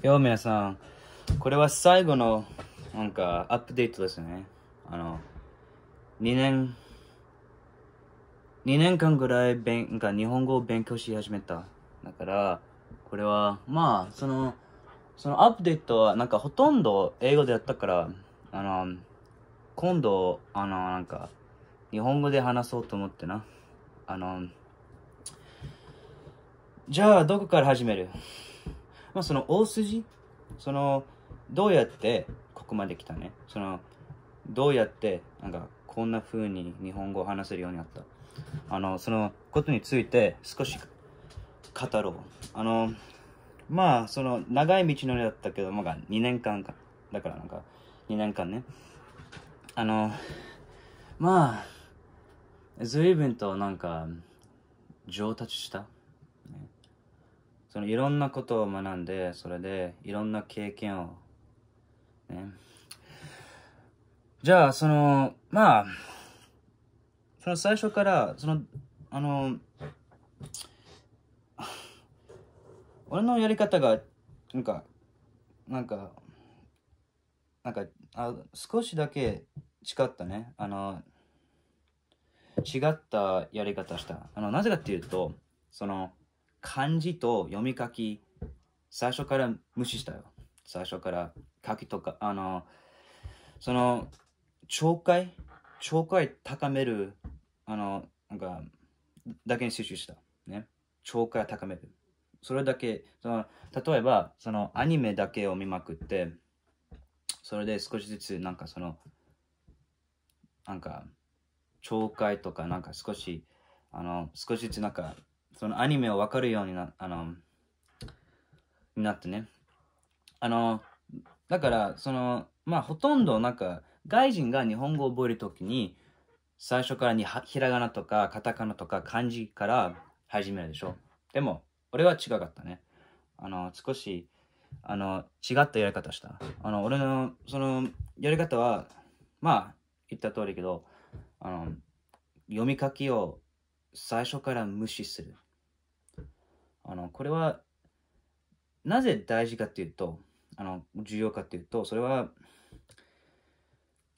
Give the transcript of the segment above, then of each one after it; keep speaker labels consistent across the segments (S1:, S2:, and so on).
S1: 今日皆さん、これは最後のアップデートですね。2年間ぐらい日本語を勉強し始めた。だから、これは、そのアップデートはほとんど英語でやったから、今度、日本語で話そうと思ってな。じゃあ、どこから始める？その大筋、どうやってここまで来たね。どうやってこんな風に日本語を話せるようになった。そのことについて少し語ろう。長い道のりだったけど、2年間か。だから2年間ね。随分と上達した。いろんなことを学んで、それでいろんな経験をね。じゃあ最初から俺のやり方が少しだけ違ったね。違ったやり方した。なぜかっていうと、漢字と読み書き、最初から無視したよ。最初から書きとか、聴解高める、だけに集中した。ね。聴解を高める。それだけ、例えば、アニメだけを見まくって、それで少しずつ、聴解とか、少しずつアニメを分かるようになってね。だから、ほとんど外人が日本語を覚えるときに、最初からひらがなとか、カタカナとか漢字から始めるでしょ。でも、俺は違かったね。少し、違ったやり方した。俺の、やり方は、言った通りけど、読み書きを最初から無視する。これは、なぜ大事かっていうと、重要かっていうと、それは、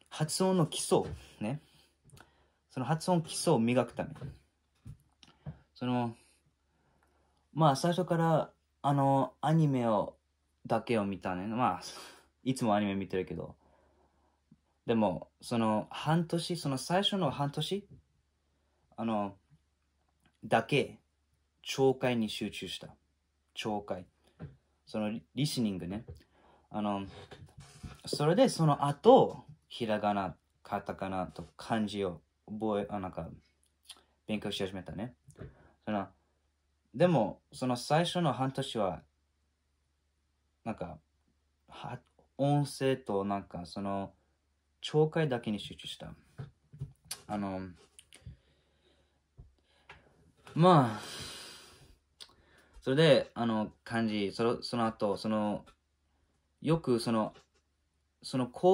S1: 発音の基礎、ね。その発音基礎を磨くため。最初から、アニメだけを見たね。いつもアニメ見てるけど。でも、半年、最初の半年、だけ、聴解に集中した。聴解。リスニングね。それでその後、ひらがな、カタカナと漢字を勉強し始めたね。でも、最初の半年は、音声と聴解だけに集中した。それで、漢字、その後、よく口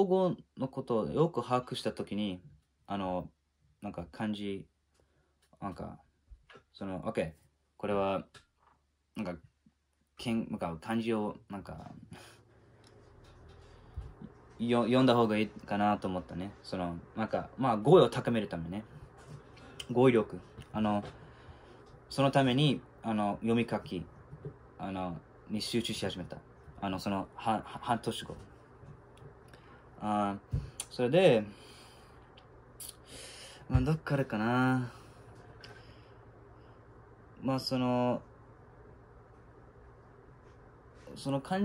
S1: 語のことをよく把握したときに、漢字、OK、これは、漢字を、読んだ方がいいかなと思ったね。語彙を高めるためね。語彙力。そのために、読み書き、に集中し始めた。半年後。それで、どっからかな。漢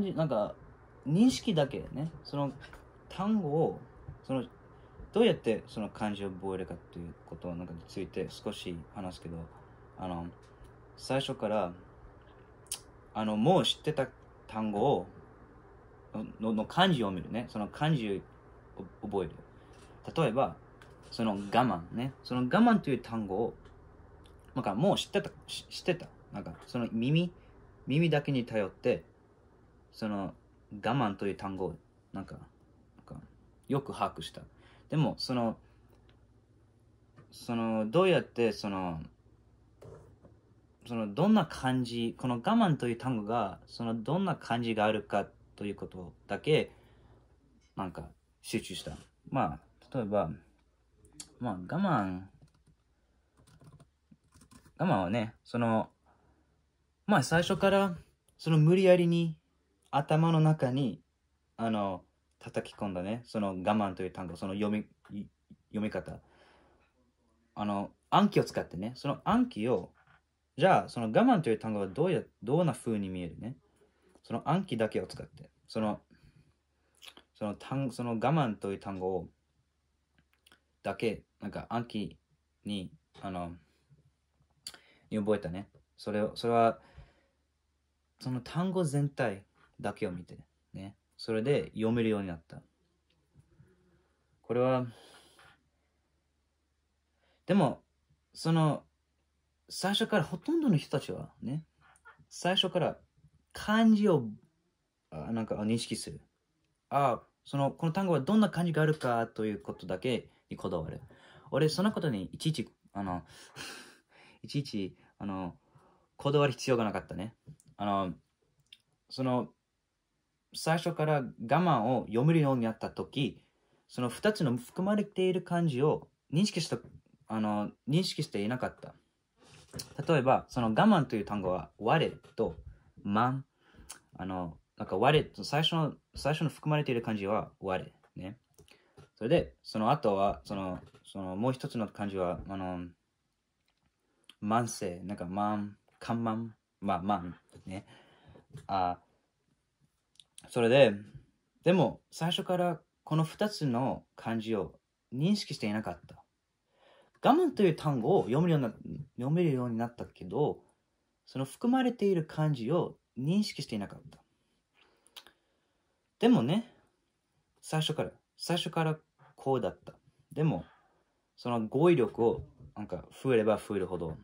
S1: 字、認識だけね。単語を、どうやって漢字を覚えるかっていうことについて少し話すけど、最初から、もう知ってた単語を、の漢字を見るね。漢字を覚える。例えば、我慢ね。我慢という単語を、もう知ってた。耳だけに頼って、我慢という単語を、よく把握した。でも、どうやって、どんな漢字、この我慢という単語が、どんな漢字があるかっということだけなんか集中した。まあ例えば我慢はね、最初から無理やりに頭の中に叩き込んだね、我慢という単語、読み方、暗記を使ってね、その暗記を、じゃあ我慢という単語はどんな風に見えるね、その暗記だけを使って、その我慢という単語をだけなんか暗記に覚えたね。それはその単語全体だけを見てね、それで読めるようになった。これはでも最初からほとんどの人たちはね、最初から漢字を認識する。この単語はどんな漢字があるかということだけにこだわる。俺そのことにいちいちこだわる必要がなかったね。最初から我慢を読めるようになったとき、その2つの含まれている漢字を認識していなかった。例えば、我慢という単語は、我と慢。我と最初の含まれている漢字は我。ね。それで、その後は、もう一つの漢字は、慢性、慢、緩慢、慢。ね。それで、でも、最初からこの2つの漢字を認識していなかった。我慢という単語を読めるようになったけど、その含まれている漢字を認識していなかった。でもね、最初からこうだった。でも、その語彙力を増えれば増えるほど、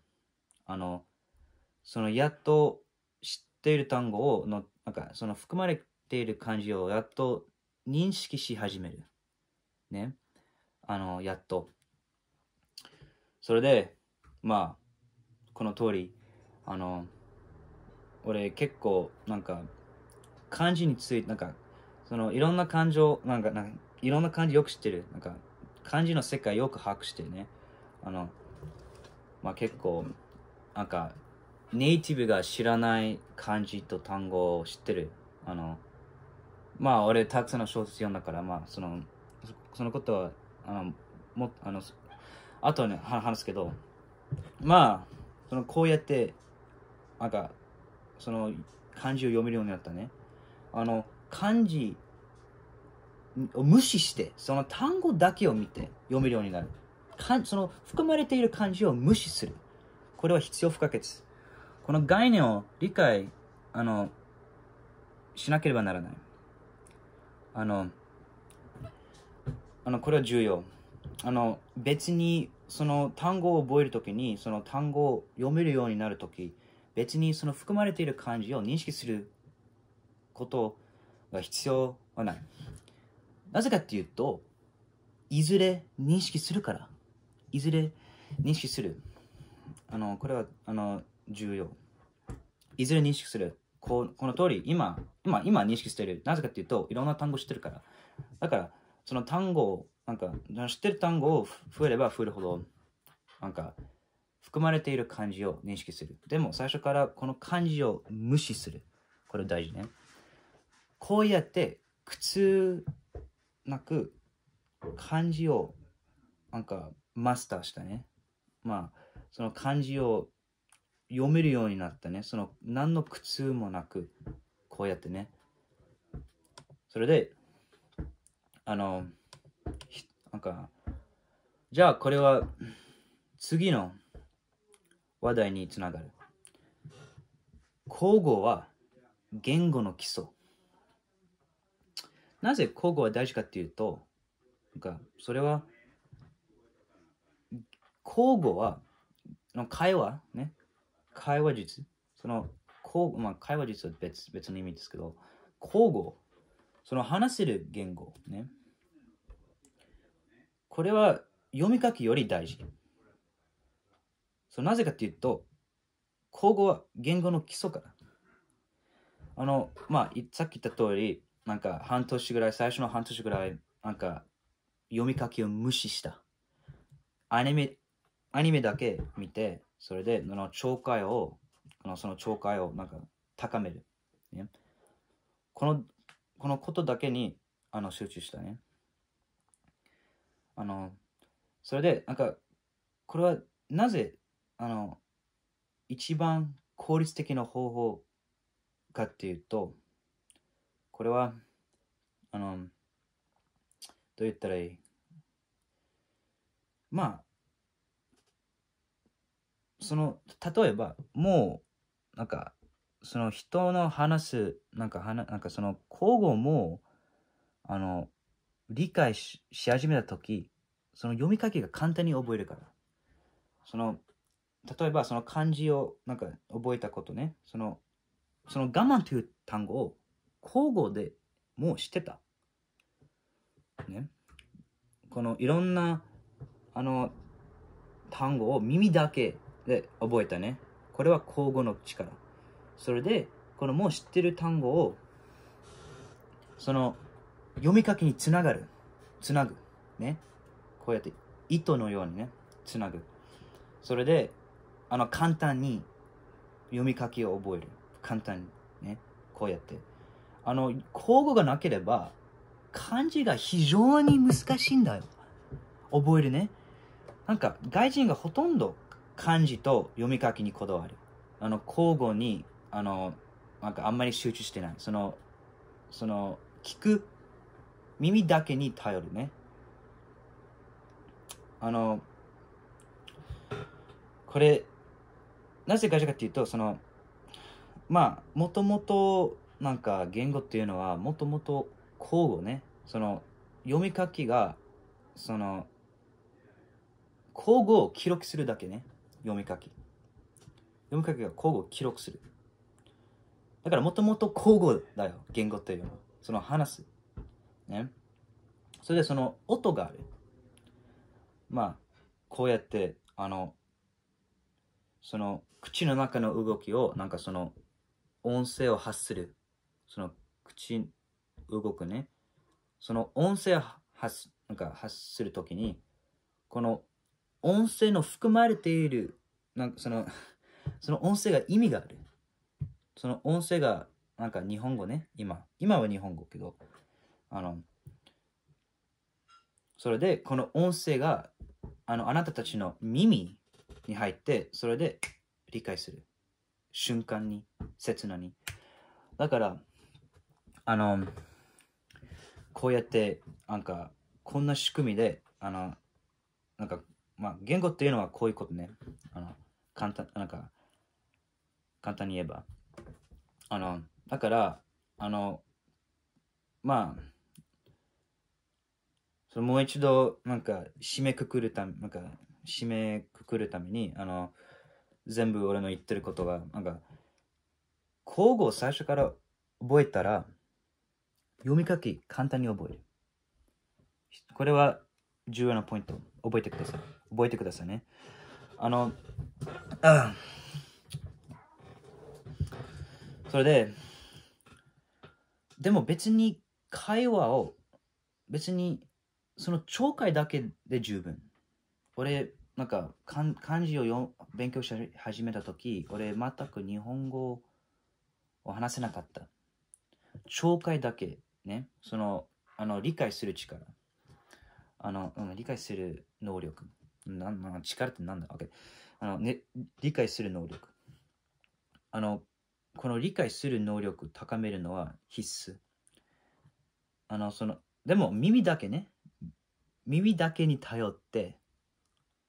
S1: やっと知っている単語を含まれている漢字をやっと認識し始める。ね。やっと。それで、この通り、俺結構漢字についていろんな漢字いろんな漢字よく知ってる。漢字の世界よく把握してるね。結構ネイティブが知らない漢字と単語を知ってる。俺たくさんの小説読んだから、そのことはあとはね話すけど、こうやって漢字を読めるようになったね。漢字を無視してその単語だけを見て読めるようになる。含まれている漢字を無視する。これは必要不可欠。この概念を理解しなければならない。これは重要。別にその単語を覚えるときに、その単語を読めるようになるとき、別にその含まれている漢字を認識することが必要はない。なぜかっていうと、いずれ認識するから。いずれ認識する。これは重要。いずれ認識する。この通り、今認識している。なぜかっていうと、いろんな単語知ってるから。だから、その単語を、知ってる単語を増えれば増えるほど、含まれている漢字を認識する。でも、最初からこの漢字を無視する。これ大事ね。こうやって、苦痛なく漢字をマスターしたね。その漢字を読めるようになったね。何の苦痛もなく、こうやってね。それで、じゃあこれは次の話題につながる。口語は言語の基礎。なぜ口語は大事かっていうと、それは口語は会話ね、会話術、会話術は別の意味ですけど、口語、話せる言語ね。これは読み書きより大事。なぜかっていうと、口語は言語の基礎から。さっき言った通り、なんか最初の半年ぐらい、なんか読み書きを無視した。アニメだけ見て、それでその聴解をなんか高める。ね、このことだけに集中したね。それで、なんか、これはなぜ、一番効率的な方法かっていうと、これは、どう言ったらいい？例えば、もう、なんか、その人の話す、なんかその口語も、理解し始めたとき、その読み書きが簡単に覚えるから。例えばその漢字をなんか覚えたことね、その我慢という単語を口語でもう知ってた。ね。このいろんな単語を耳だけで覚えたね。これは口語の力。それで、このもう知ってる単語を、その読み書きにつなぐ。ね。こうやって糸のようにね、つなぐ。それで、簡単に読み書きを覚える。簡単にね。こうやって。口語がなければ、漢字が非常に難しいんだよ。覚えるね。なんか、外人がほとんど漢字と読み書きにこだわる。口語に、なんかあんまり集中してない。聞く耳だけに頼るね。これ、なぜかっていうと、もともと、なんか言語っていうのは、もともと口語ね、読み書きが、口語を記録するだけね、読み書きが口語を記録する。だからもともと口語だよ、言語っていうのは。話す。ね。それでその音がある。こうやって、口の中の動きを、なんか音声を発する。口動くね。音声を発するときに、この音声の含まれている、なんかその音声が意味がある。その音声が、なんか日本語ね、今は日本語けど、それで、この音声が、あなたたちの耳に入って、それで理解する。瞬間に、刹那に。だから、こうやって、なんか、こんな仕組みで、なんか、言語っていうのはこういうことね。簡単に言えば。だから、もう一度、なんか、締めくくるために、全部俺の言ってることが、なんか、口語を最初から覚えたら、読み書き簡単に覚える。これは重要なポイント。覚えてくださいね。それで、でも別に会話を、別にその聴解だけで十分。俺、なんか漢字を勉強し始めたとき、俺全く日本語を話せなかった。聴解だけね、理解する力。理解する能力。力ってなんだ？ OK。理解する能力。この理解する能力を高めるのは必須。でも耳だけに頼って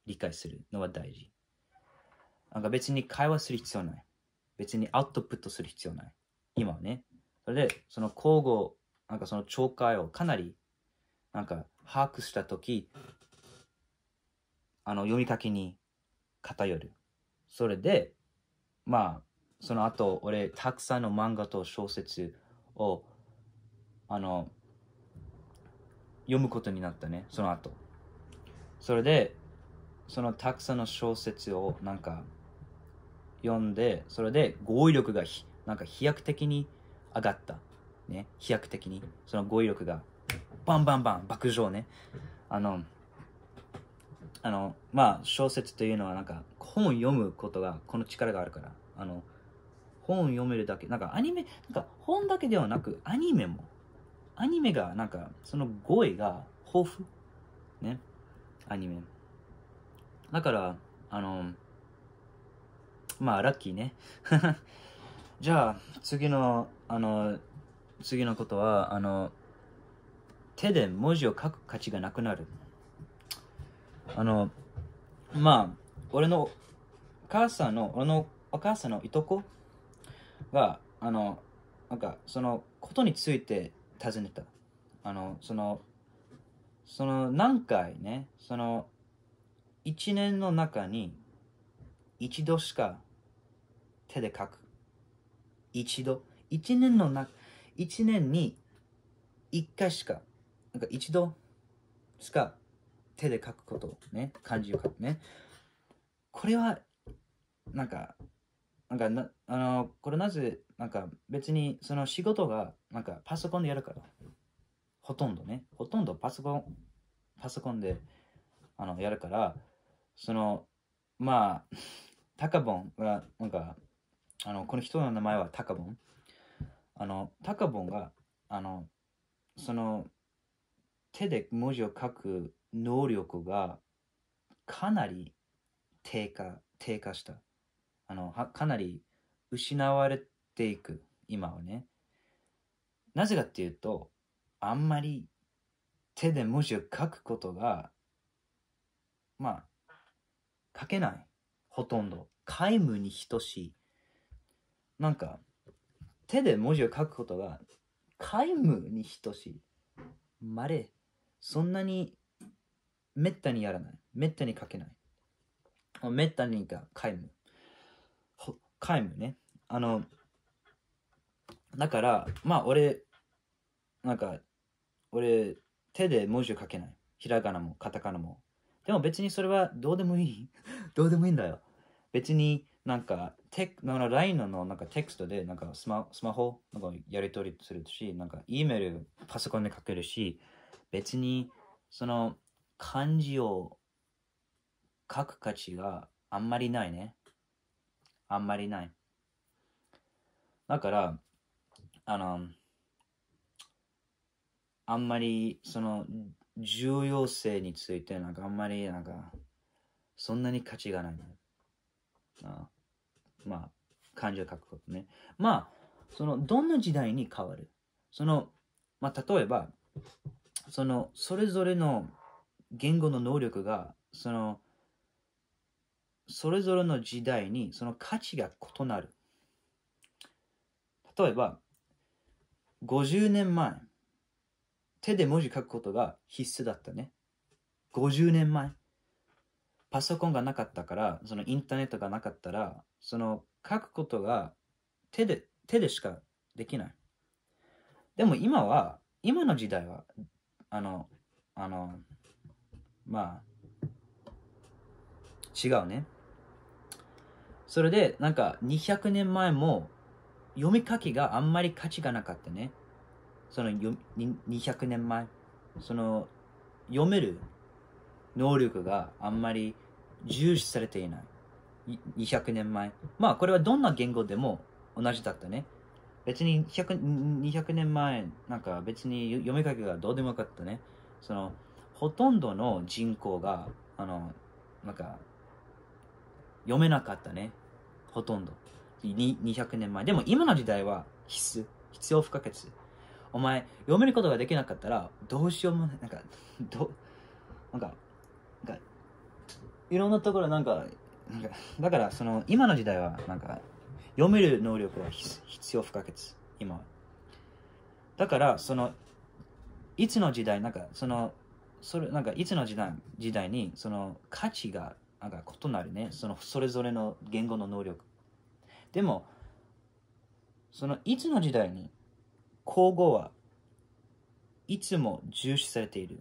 S1: 理解するのは大事。なんか別に会話する必要ない。別にアウトプットする必要ない。今はね。それで、口語、なんか聴解をかなり、なんか把握したとき、読み書きに偏る。それで、その後、俺、たくさんの漫画と小説を、読むことになったね、その後。それで、たくさんの小説をなんか読んで、それで語彙力がなんか飛躍的に上がった。ね、飛躍的に。その語彙力が、バンバンバン、爆上ね。まあ、小説というのは、なんか、本を読むことが、この力があるから、本を読めるだけ、なんかアニメ、なんか本だけではなく、アニメが、なんか、その語彙が豊富。ね。アニメ。だから、まあ、ラッキーね。じゃあ、次のことは、手で文字を書く価値がなくなる。まあ、俺のお母さんのいとこが、なんか、そのことについて尋ねた。その何回ね、その一年の中に一度しか手で書く。一年に一回しか、なんか一度しか手で書くことね、漢字を書くね。これは、これなぜ、なんか別にその仕事が、なんかパソコンでやるから。ほとんどパソコンで、やるから、まあ、タカボンが、なんか、この人の名前はタカボン。タカボンが、その、手で文字を書く能力がかなり低下した。かなり失われていく、今はね。なぜかっていうと、あんまり手で文字を書くことが、まあ、書けない。ほとんど。皆無に等しい。なんか、手で文字を書くことが皆無に等しい。そんなにめったにやらない。めったに書けない。めったにが皆無。皆無ね。だから、まあ俺、手で文字を書けない。ひらがなもカタカナも。でも別にそれはどうでもいい。どうでもいいんだよ。別になんか、LINE のなんかテキストでなんかスマホなんかやり取りするし、なんか E メールパソコンで書けるし、別にその漢字を書く価値があんまりないね。あんまりない。だから、あんまりその重要性についてなんかあんまりなんかそんなに価値がないね。まあ漢字を書くことね。まあそのどんな時代に変わる。まあ例えばそれぞれの言語の能力がそれぞれの時代にその価値が異なる。例えば50年前手で文字書くことが必須だったね。50年前。パソコンがなかったから、そのインターネットがなかったら、その書くことが手でしかできない。でも今の時代は、まあ、違うね。それで、なんか200年前も読み書きがあんまり価値がなかったね。その200年前。読める能力があんまり重視されていない。200年前。まあこれはどんな言語でも同じだったね。別に200年前なんか別に読み書きがどうでもよかったね。ほとんどの人口がなんか読めなかったね。ほとんど。200年前。でも今の時代は必要不可欠。お前読めることができなかったらどうしようもない。なんかいろんなところだから今の時代はなんか読める能力は必要不可欠。今は。だからいつの時代いつの時代に価値がなんか異なるね。それぞれの言語の能力。でもいつの時代に口語はいつも重視されている。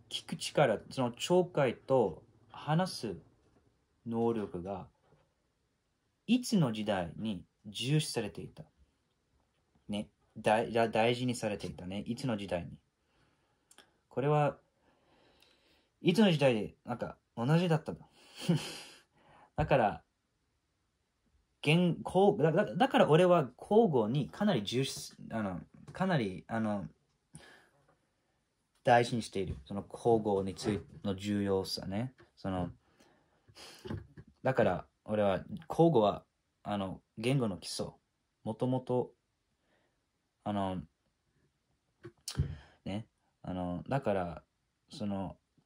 S1: 聞く力、聴解と話す能力がいつの時代に重視されていた。大事にされていたね。いつの時代に。これはいつの時代でなんか同じだったの。だからだから俺は口語にかなり大事にしている。その口語についての重要さね。だから俺は口語は言語の基礎。もともとだから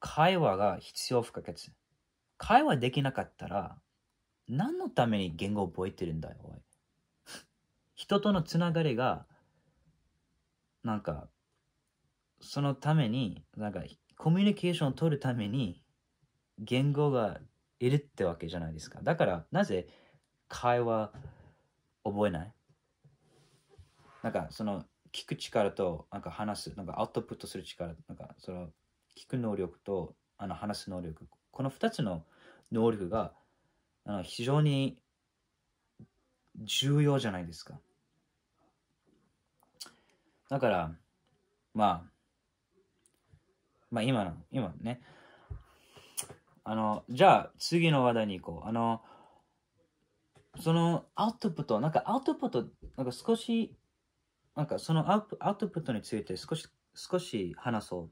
S1: 会話が必要不可欠。会話できなかったら何のために言語を覚えてるんだよ、おい。人とのつながりがそのためにコミュニケーションを取るために言語がいるってわけじゃないですか。だからなぜ会話覚えない？聞く力と話すアウトプットする力、聞く能力と話す能力、この2つの能力が非常に重要じゃないですか。だから今ね、じゃあ次の話題に行こう。そのアウトプット少しそのアウトプットについて少し話そう。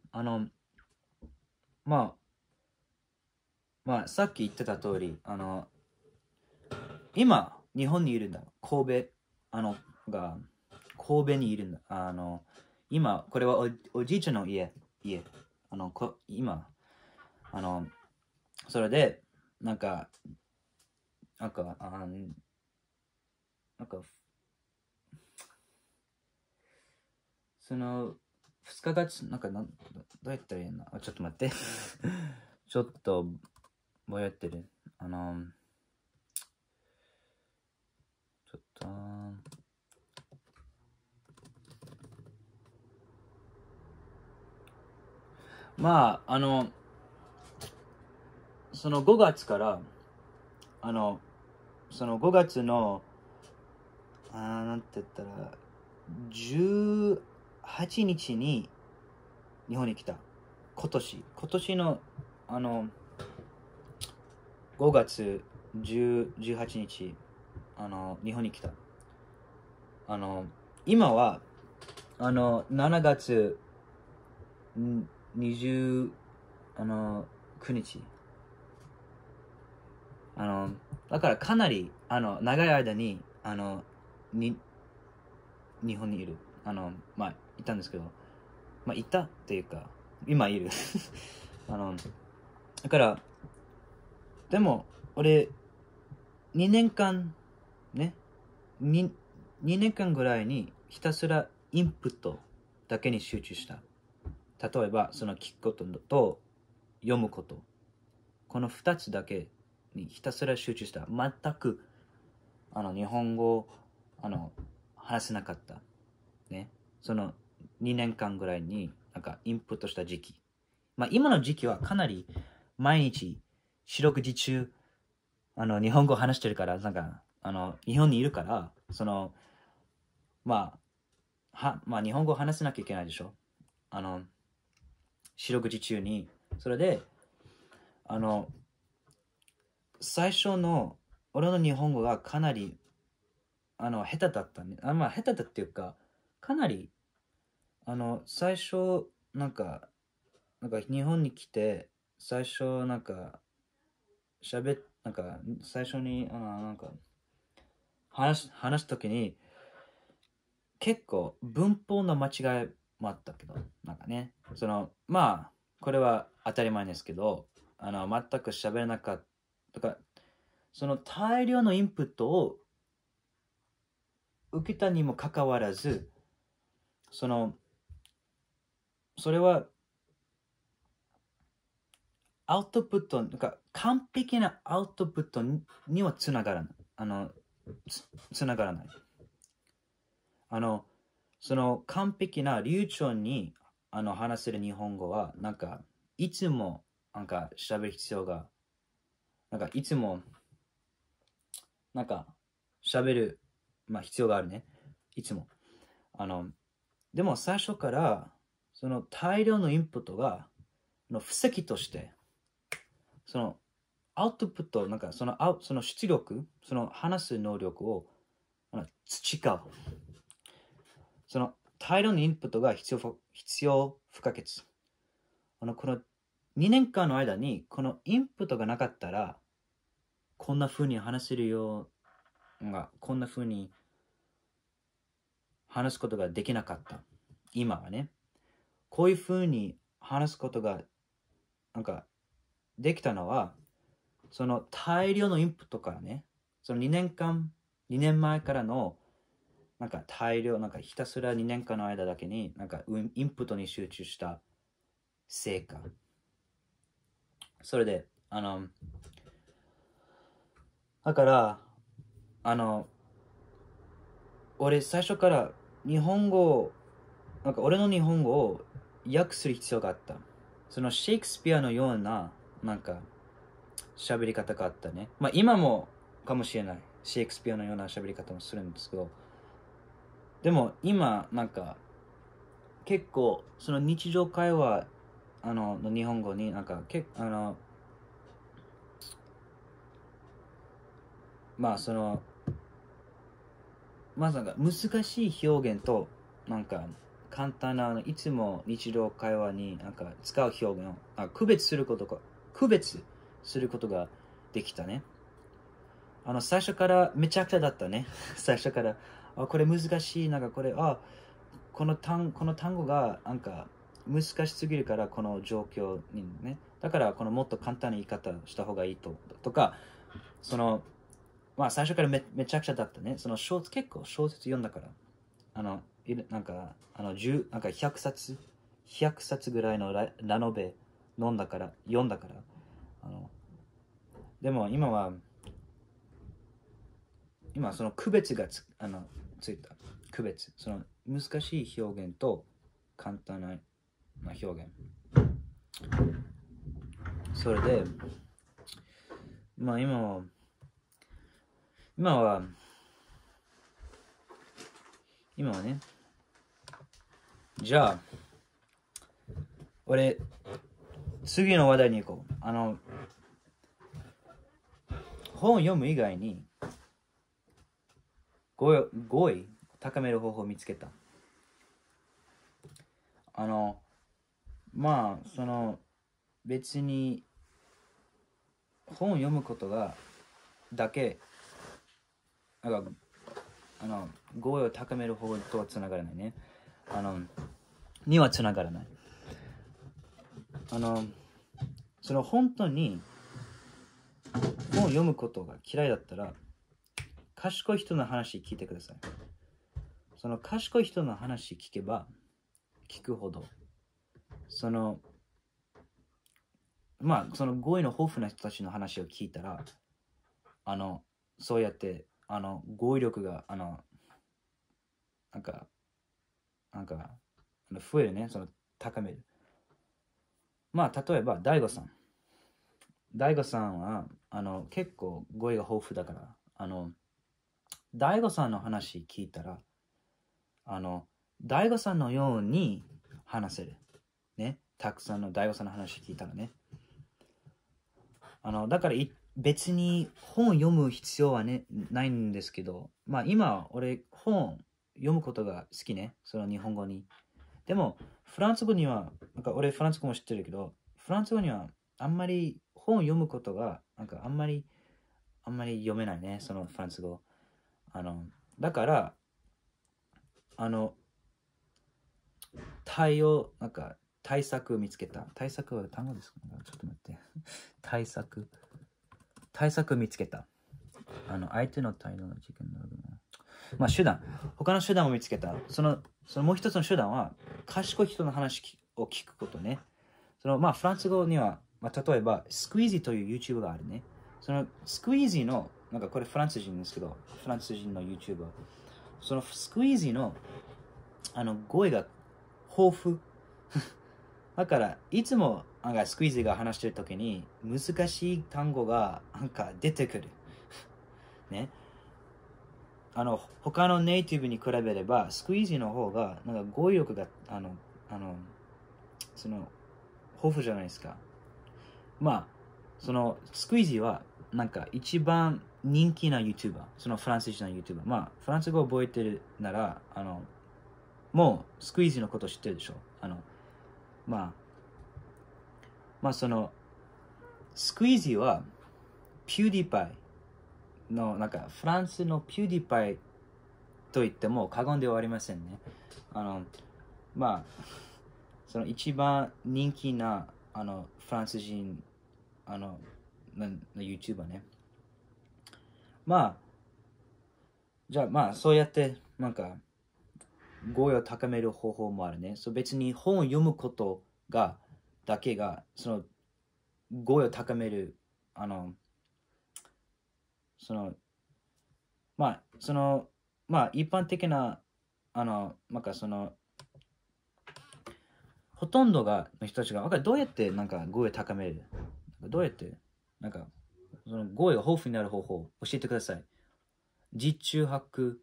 S1: さっき言ってた通り今日本にいるんだ。神戸にいるんだ。今これはおじいちゃんの家今それでその2日どうやったらいいの？ちょっと待ってちょっとぼやってる。ちょっとその5月からその5月のなんて言ったら18日に日本に来た。今年の5月18日日本に来た。今は7月29日だからかなり長い間に日本にいるいたんですけどいたっていうか今いるだからでも俺2年間ね2年間ぐらいにひたすらインプットだけに集中した。例えばその聞くことと読むこと、この2つだけにひたすら集中した。全く日本語を話せなかったね。その2年間ぐらいにインプットした時期、今の時期はかなり毎日四六時中日本語を話してるから日本にいるから日本語を話せなきゃいけないでしょ。四六時中に。それで最初の俺の日本語がかなり下手だったね。下手だっていうかかなり最初日本に来て最初最初に話すときに結構文法の間違いもあったけどこれは当たり前ですけど全く喋れなかったか、その大量のインプットを受けたにもかかわらずそれはアウトプット完璧なアウトプットにはつながらない。その完璧な流暢に話せる日本語はいつも喋る必要がいつも喋る必要があるね。いつもでも最初からその大量のインプットが布石としてそのアウトプットその出力、その話す能力を培う。その大量のインプットが必要不可欠。この2年間の間にこのインプットがなかったらこんな風に話せるようが、こんな風に話すことができなかった。今はね、こういう風に話すことができたのは、その大量のインプットからね、その2年前からの大量、ひたすら2年間の間だけにインプットに集中した成果。それで、だから、俺最初から日本語を、俺の日本語を訳する必要があった。そのシェイクスピアのような、喋り方があったね。まあ今もかもしれない。シェイクスピアのような喋り方もするんですけど、でも今、結構、その日常会話、の日本語に、まあその、難しい表現と、簡単ないつも日常会話に使う表現を区別することができたね。最初からめちゃくちゃだったね。最初から、これ難しい、この単語が難しすぎるからこの状況にね。だからもっと簡単な言い方した方がいいとか、最初からめちゃくちゃだったね。結構小説読んだから。100冊ぐらいのラノベ読んだから。でも今その区別がついた。区別。その難しい表現と簡単な表現。それで、今はね、じゃあ、俺、次の話題に行こう。本を読む以外に、語彙高める方法を見つけた。別に、本を読むことだけ、語彙を高める方法とはつながらないね。にはつながらない。本当に本を読むことが嫌いだったら、賢い人の話聞いてください。その賢い人の話聞けば聞くほど、その語彙の豊富な人たちの話を聞いたら、そうやって語彙力が増えるね。高める。例えば大悟さんは結構語彙が豊富だから、大悟さんの話聞いたら大悟さんのように話せるね。たくさんの大悟さんの話聞いたらね。だから別に本を読む必要はねないんですけど、今俺本読むことが好きね。その日本語に。でもフランス語には俺フランス語も知ってるけど、フランス語にはあんまり本を読むことがあんまり読めないね。そのフランス語。だから対策見つけた。対策は単語ですか？ちょっと待って。対策見つけた。相手の態度の事件の手段。他の手段を見つけた。そのもう一つの手段は賢い人の話を聞くことね。フランス語には、例えばスクイージーという YouTube があるね。そのスクイージーのこれフランス人ですけど、フランス人の YouTuber。そのスクイージーの語彙が豊富。だからいつもスクイージーが話してるときに難しい単語が出てくるね。他のネイティブに比べれば、スクイージーの方が、なんか語彙力が、その、豊富じゃないですか。まあ、その、スクイージーは、なんか一番人気な YouTuber、そのフランス人の YouTuber。まあ、フランス語を覚えてるなら、もうスクイージーのこと知ってるでしょ。まあ、その、スクイージーは、ピューディパイの、なんか、フランスのピューディパイと言っても過言ではありませんね。まあ、その一番人気な、フランス人、YouTuber ね。まあ、じゃあまあ、そうやって、なんか、語彙を高める方法もあるね。別に本を読むことだけが、その、語彙を高める、一般的な、なんかほとんどの人たちが、どうやって、なんか、語彙を高める？どうやって、なんか、その語彙が豊富になる方法を教えてください。実中白、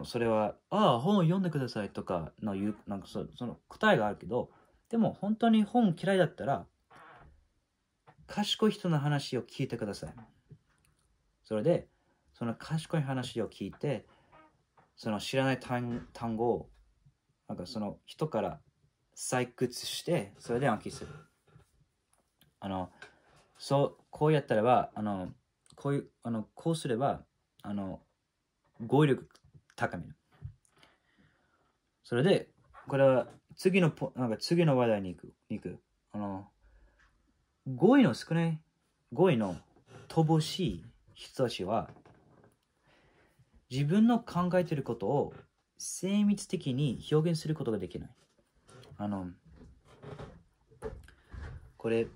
S1: それは、本を読んでくださいとかの言う、なんかその答えがあるけど、でも本当に本嫌いだったら、賢い人の話を聞いてください。それで、その賢い話を聞いて、その知らない単語を、なんかその人から採掘して、それで暗記する。こうやったらば、こうすれば、語彙力高める。それで、これは次の話題に行く。語彙の少ない、語彙の乏しい人たちは、自分の考えていることを精密的に表現することができない。これ、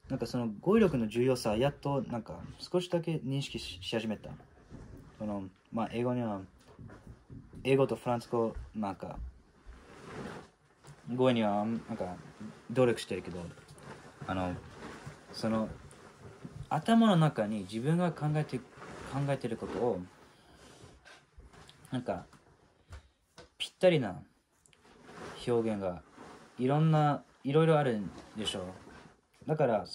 S1: なんかその語彙力の重要さ、やっとなんか少しだけ認識し始めた。英語には、英語とフランス語、なんか、語彙には、なんか、努力してるけど、その、頭の中に自分が考えてることを、なんか、ぴったりな表現が、いろいろあるんでしょう。だから、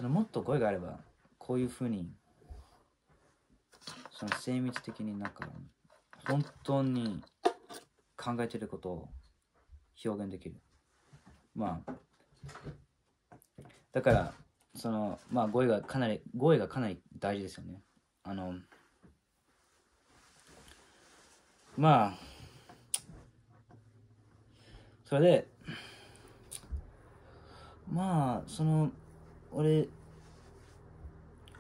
S1: もっと語彙があれば、こういうふうに、精密的になんか、本当に考えていることを表現できる。だから、語彙がかなり大事ですよね。それで、俺、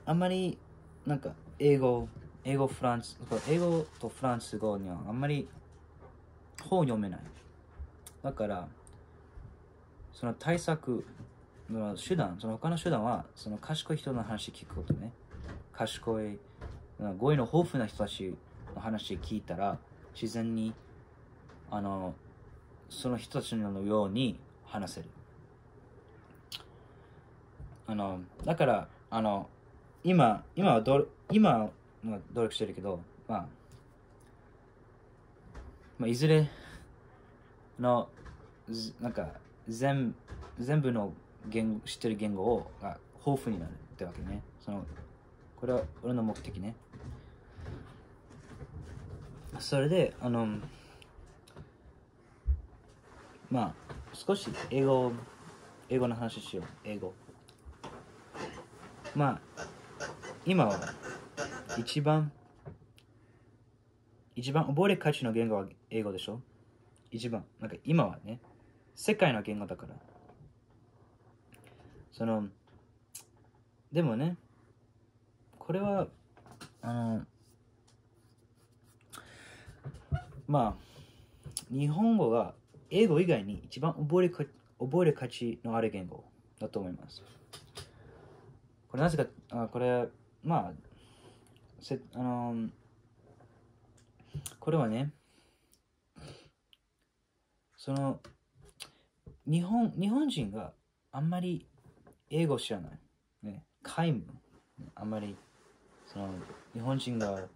S1: あんまり、なんか、英語とフランス語にはあんまり本を読めない。だから、その対策の手段、他の手段は、賢い人の話聞くことね。賢い、語彙の豊富な人たちの話聞いたら、自然に、その人たちのように話せる。だから、今は努力してるけど、いずれの、なんか、全部の知ってる言語が豊富になるってわけね。これは俺の目的ね。それで、少し英語の話しよう。英語。今は一番覚える価値の言語は英語でしょ。なんか今はね、世界の言語だから。でもね、これは、日本語が英語以外に一番覚える価値のある言語だと思います。これなぜか、これはね、日本人があんまり英語知らない。ね、皆無。あんまり、日本人が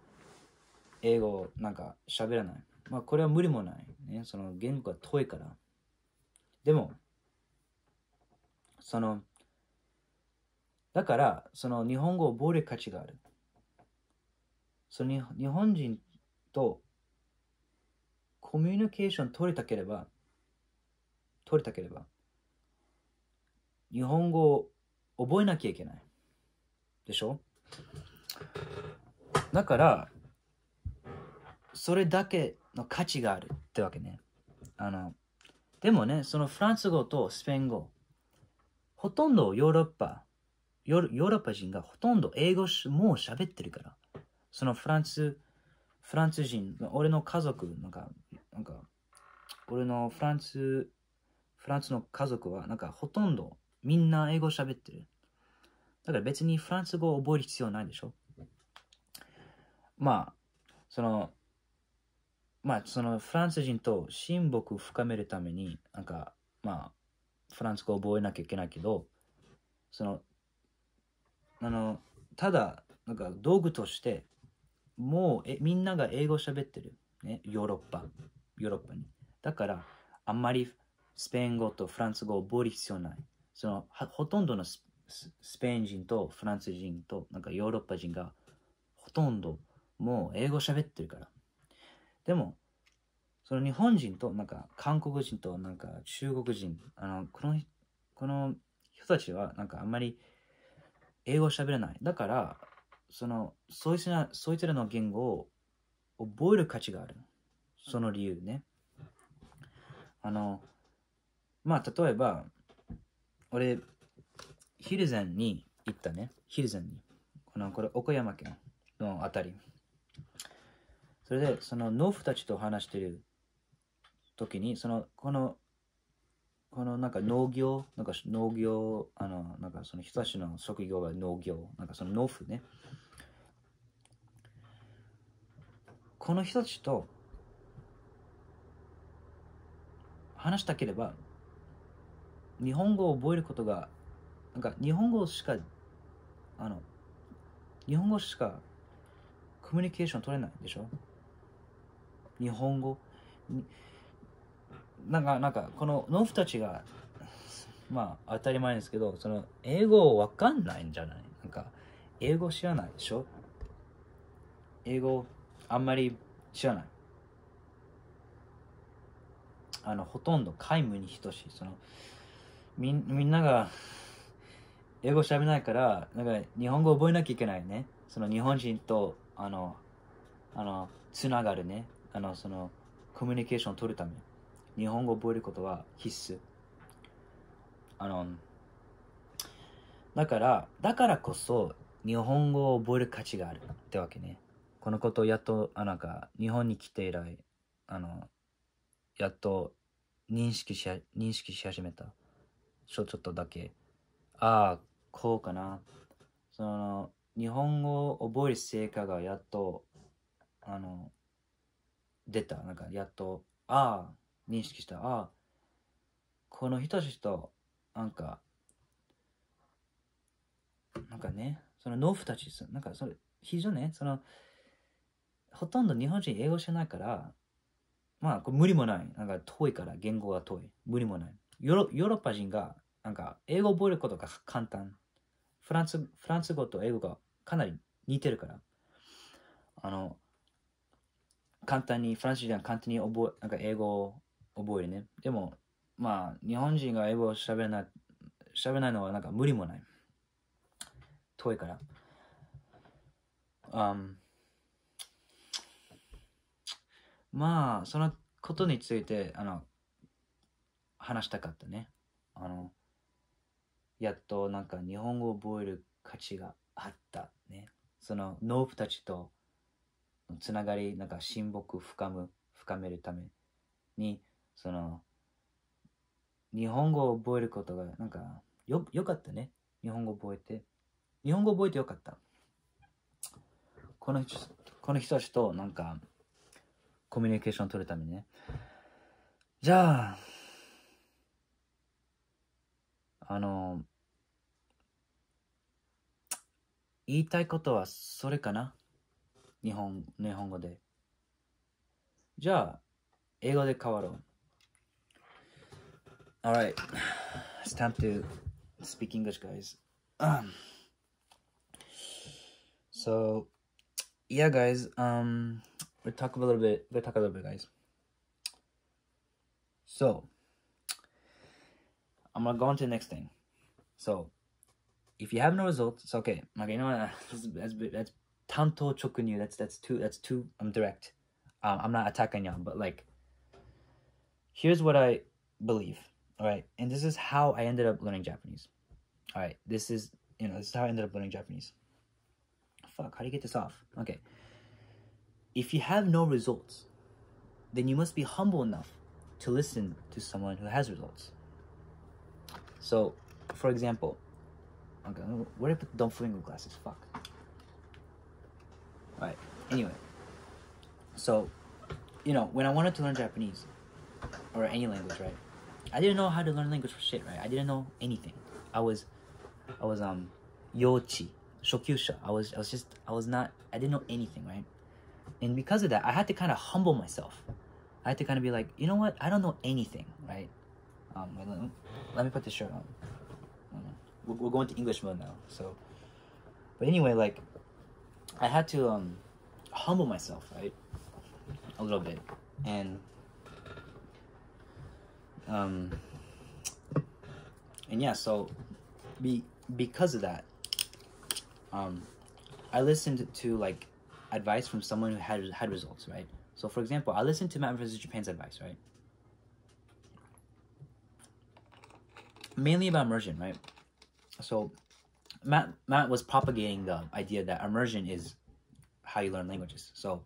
S1: 英語をなんか喋らない。まあ、これは無理もない。ね、言語が遠いから。でも、だから、日本語を覚える価値がある。日本人とコミュニケーション取りたければ、日本語を覚えなきゃいけない。でしょ？だから、それだけの価値があるってわけね。でもね、フランス語とスペイン語、ほとんどヨーロッパ人がほとんど英語もう喋ってるから。フランス人、俺の家族、俺のフランスの家族は、ほとんどみんな英語喋ってる。だから別にフランス語を覚える必要ないでしょ。まあ、フランス人と親睦を深めるために、フランス語を覚えなきゃいけないけど、ただ、道具として、もうみんなが英語を喋ってる。ね、ヨーロッパに。だから、あんまりスペイン語とフランス語を覚える必要ない。ほとんどのスペイン人とフランス人とヨーロッパ人がほとんどもう英語喋ってるから。でも、日本人と韓国人と中国人、この人たちはあんまり英語喋れない。だから、そいつらの言語を覚える価値がある。その理由ね。例えば、俺、ヒルゼンに行ったね。ヒルゼンに。これ、岡山県のあたり。それで、農夫たちと話してる時に、この農業、その人たちの職業が農業、農夫ね。この人たちと話したければ、日本語を覚えることが、日本語しかコミュニケーション取れないでしょ。日本語この農夫たちが当たり前ですけど、英語わかんないんじゃない？英語知らないでしょ。英語あんまり知らない。ほとんど皆無に等しい。みんなが英語喋れないから、日本語覚えなきゃいけないね。日本人とつながるね。コミュニケーションを取るため。日本語を覚えることは必須。だからこそ日本語を覚える価値があるってわけね。このことをやっと日本に来て以来やっと認識し始めた。ちょっとだけこうかな。日本語を覚える成果がやっと出た。やっと認識した。この人たちとね、農夫たち非常にね、ほとんど日本人英語知らないから、これ無理もない。遠いから、言語が遠い。無理もない。ヨーロッパ人が、英語を覚えることが簡単。フランス語と英語がかなり似てるから、簡単に、フランス人は簡単に英語を覚えるね。でも、日本人が英語を喋れないのは無理もない。遠いから。そのことについて話したかったね。やっと日本語を覚える価値があったね。農夫たちとつながり親睦深めるために日本語を覚えることがよかったね。日本語覚えてよかった。この人たちとコミュニケーション取るためにね。じゃあ言いたいことはそれかな。日本語で。じゃあ、英語で変わろう。Alright, it's time to speak English, guys. So, yeah, guys. We'll talk a little bit, guys. So, I'm gonna go on to the next thing. So, if you have no results, it's okay. Okay, you know what? That's tanto chokunyu. That's too. I'm direct. I'm not attacking y'all, but like, here's what I believe. All right, and this is how I ended up learning Japanese. All right, this is how I ended up learning Japanese. Fuck, how do you get this off? Okay. If you have no results, then you must be humble enough to listen to someone who has results. So, for example, okay, where did I put the dumb flamingo glasses? Fuck. All right. Anyway, so when I wanted to learn Japanese or any language, right? I didn't know how to learn language for shit, right? I didn't know anything. I was yochi, shokyusha. I didn't know anything, right? And because of that, I had to kind of humble myself. I had to kind of be like, you know what? I don't know anything, right? Let me put this shirt on. We're going to English mode now, so. But anyway, like, I had to humble myself, right? A little bit, and yeah, so because of that, I listened to like advice from someone who had results, right? So for example, I listened to Matt vs. Japan's advice, right? Mainly about immersion, right? So Matt was propagating the idea that immersion is how you learn languages. So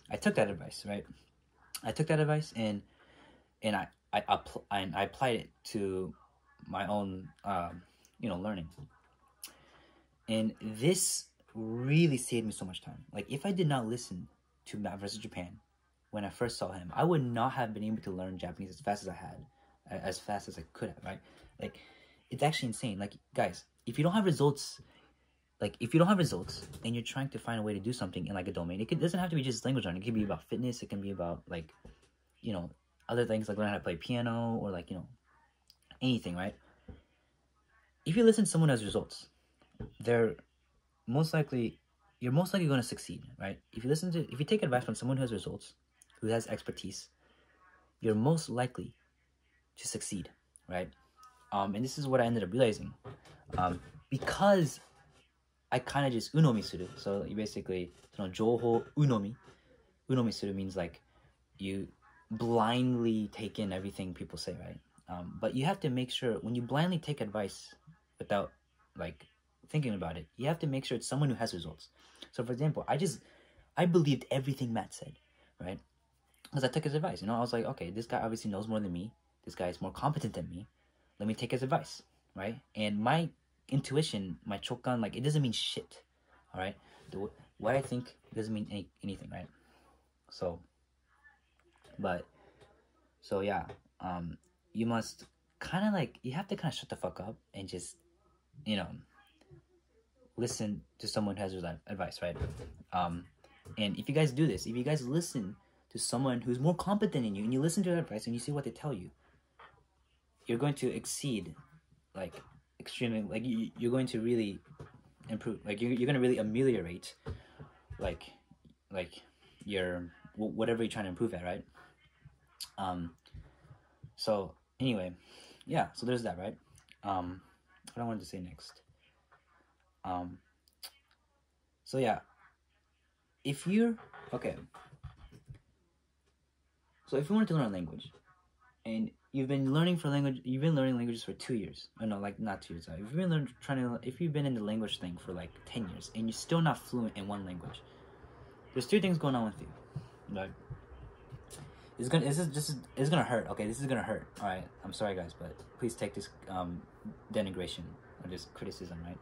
S1: I took that advice, right? I took that advice and I applied it to my own learning. And this really saved me so much time. Like, if I did not listen to Matt vs. Japan when I first saw him, I would not have been able to learn Japanese as fast as I could have, right? Like, it's actually insane. Like, guys, if you don't have results and you're trying to find a way to do something in like a domain, it doesn't have to be just language learning. It can be about fitness. It can be about like, other things like learning how to play piano or like, anything, right? If you listen to someone who has results, you're most likely going to succeed, right? If you take advice from someone who has results, who has expertise, you're most likely to succeed, right? And this is what I ended up realizing, because I kind of just unomi suru. So you basically, joho unomi. Unomi suru means like you blindly take in everything people say, right? But you have to make sure when you blindly take advice without like thinking about it, you have to make sure it's someone who has results. So for example, I believed everything Matt said, right? Because I took his advice. I was like, okay, this guy obviously knows more than me. This guy is more competent than me. Let me take his advice, right? And my intuition, my chokan, like, it doesn't mean shit, all right? What I think doesn't mean anything, right? So yeah, you must kind of like, you have to kind of shut the fuck up and just, listen to someone who has advice, right? And if you guys do this, if you guys listen to someone who's more competent than you, and you listen to their advice and you see what they tell you, you're going to exceed, like, extremely, like, you're going to really improve, like, you're going to really ameliorate, like your, whatever you're trying to improve at, right? So, anyway, yeah, so there's that, right? What I wanted to say next. So yeah, if you wanted to learn a language, and you've been learning languages for 2 years. Oh no, like not 2 years. If you've been in the language thing for like 10 years, and you're still not fluent in one language, there's 2 things going on with you. Right? It's gonna hurt. Okay, this is gonna hurt. All right, I'm sorry, guys, but please take this denigration or this criticism, right?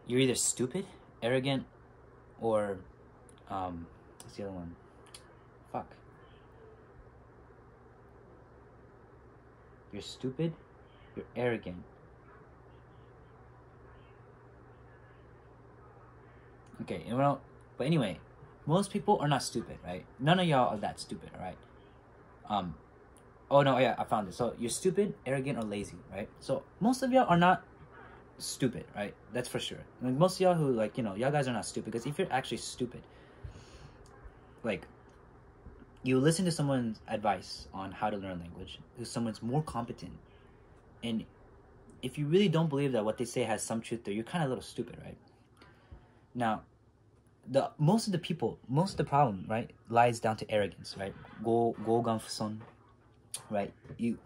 S1: You're either stupid, arrogant, or what's the other one? Fuck. You're stupid, you're arrogant, Okay, but anyway, most people are not stupid, right? None of y'all are that stupid, all right? Oh no, yeah, I found it. So you're stupid, arrogant, or lazy, right? So most of y'all are not stupid, right? That's for sure. Like, most of y'all who, like, y'all guys are not stupid, because if you're actually stupid, like, you listen to someone's advice on how to learn language, who's someone's more competent, and if you really don't believe that what they say has some truth there, you're kind of a little stupid, right? Now, most of the problem, right, lies down to arrogance, right? 고강fuson, right? You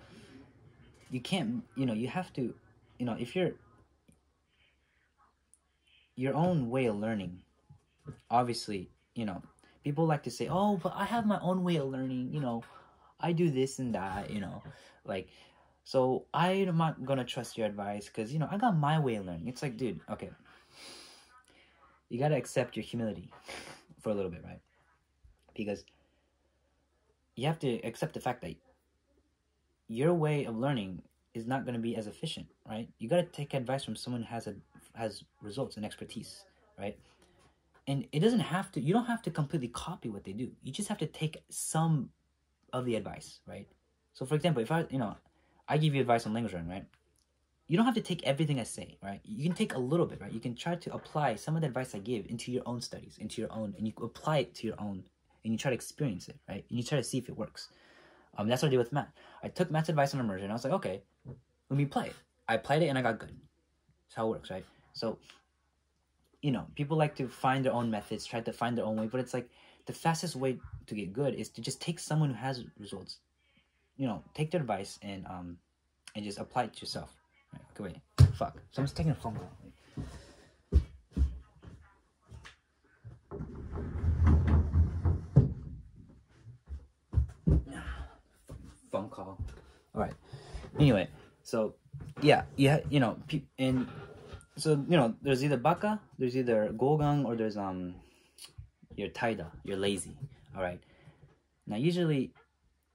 S1: can't, you have to, if you're your own way of learning, obviously, people like to say, oh, but I have my own way of learning, I do this and that, like, so I'm not gonna trust your advice because, I got my way of learning. It's like, dude, okay, you gotta accept your humility for a little bit, right? Because you have to accept the fact that your way of learning is not going to be as efficient, right? You got to take advice from someone who has results and expertise, right? And it doesn't have to, you don't have to completely copy what they do. You just have to take some of the advice, right? So for example, if I give you advice on language learning, right? You don't have to take everything I say, right? You can take a little bit, right? You can try to apply some of the advice I give into your own studies, into your own, and you apply it to your own, and you try to experience it, right? And you try to see if it works. That's what I did with Matt. I took Matt's advice on immersion. I was like, okay, let me play it. I applied it and I got good. That's how it works, right? So, people like to find their own methods, try to find their own way, but it's like the fastest way to get good is to just take someone who has results. Take their advice and just apply it to yourself. Right, okay, wait. Fuck. Someone's taking a phone call. Wait. Phone call. All right. Anyway, so yeah, and so there's either baka, there's either gogang, or there's you're taida, you're lazy. All right. Now, usually,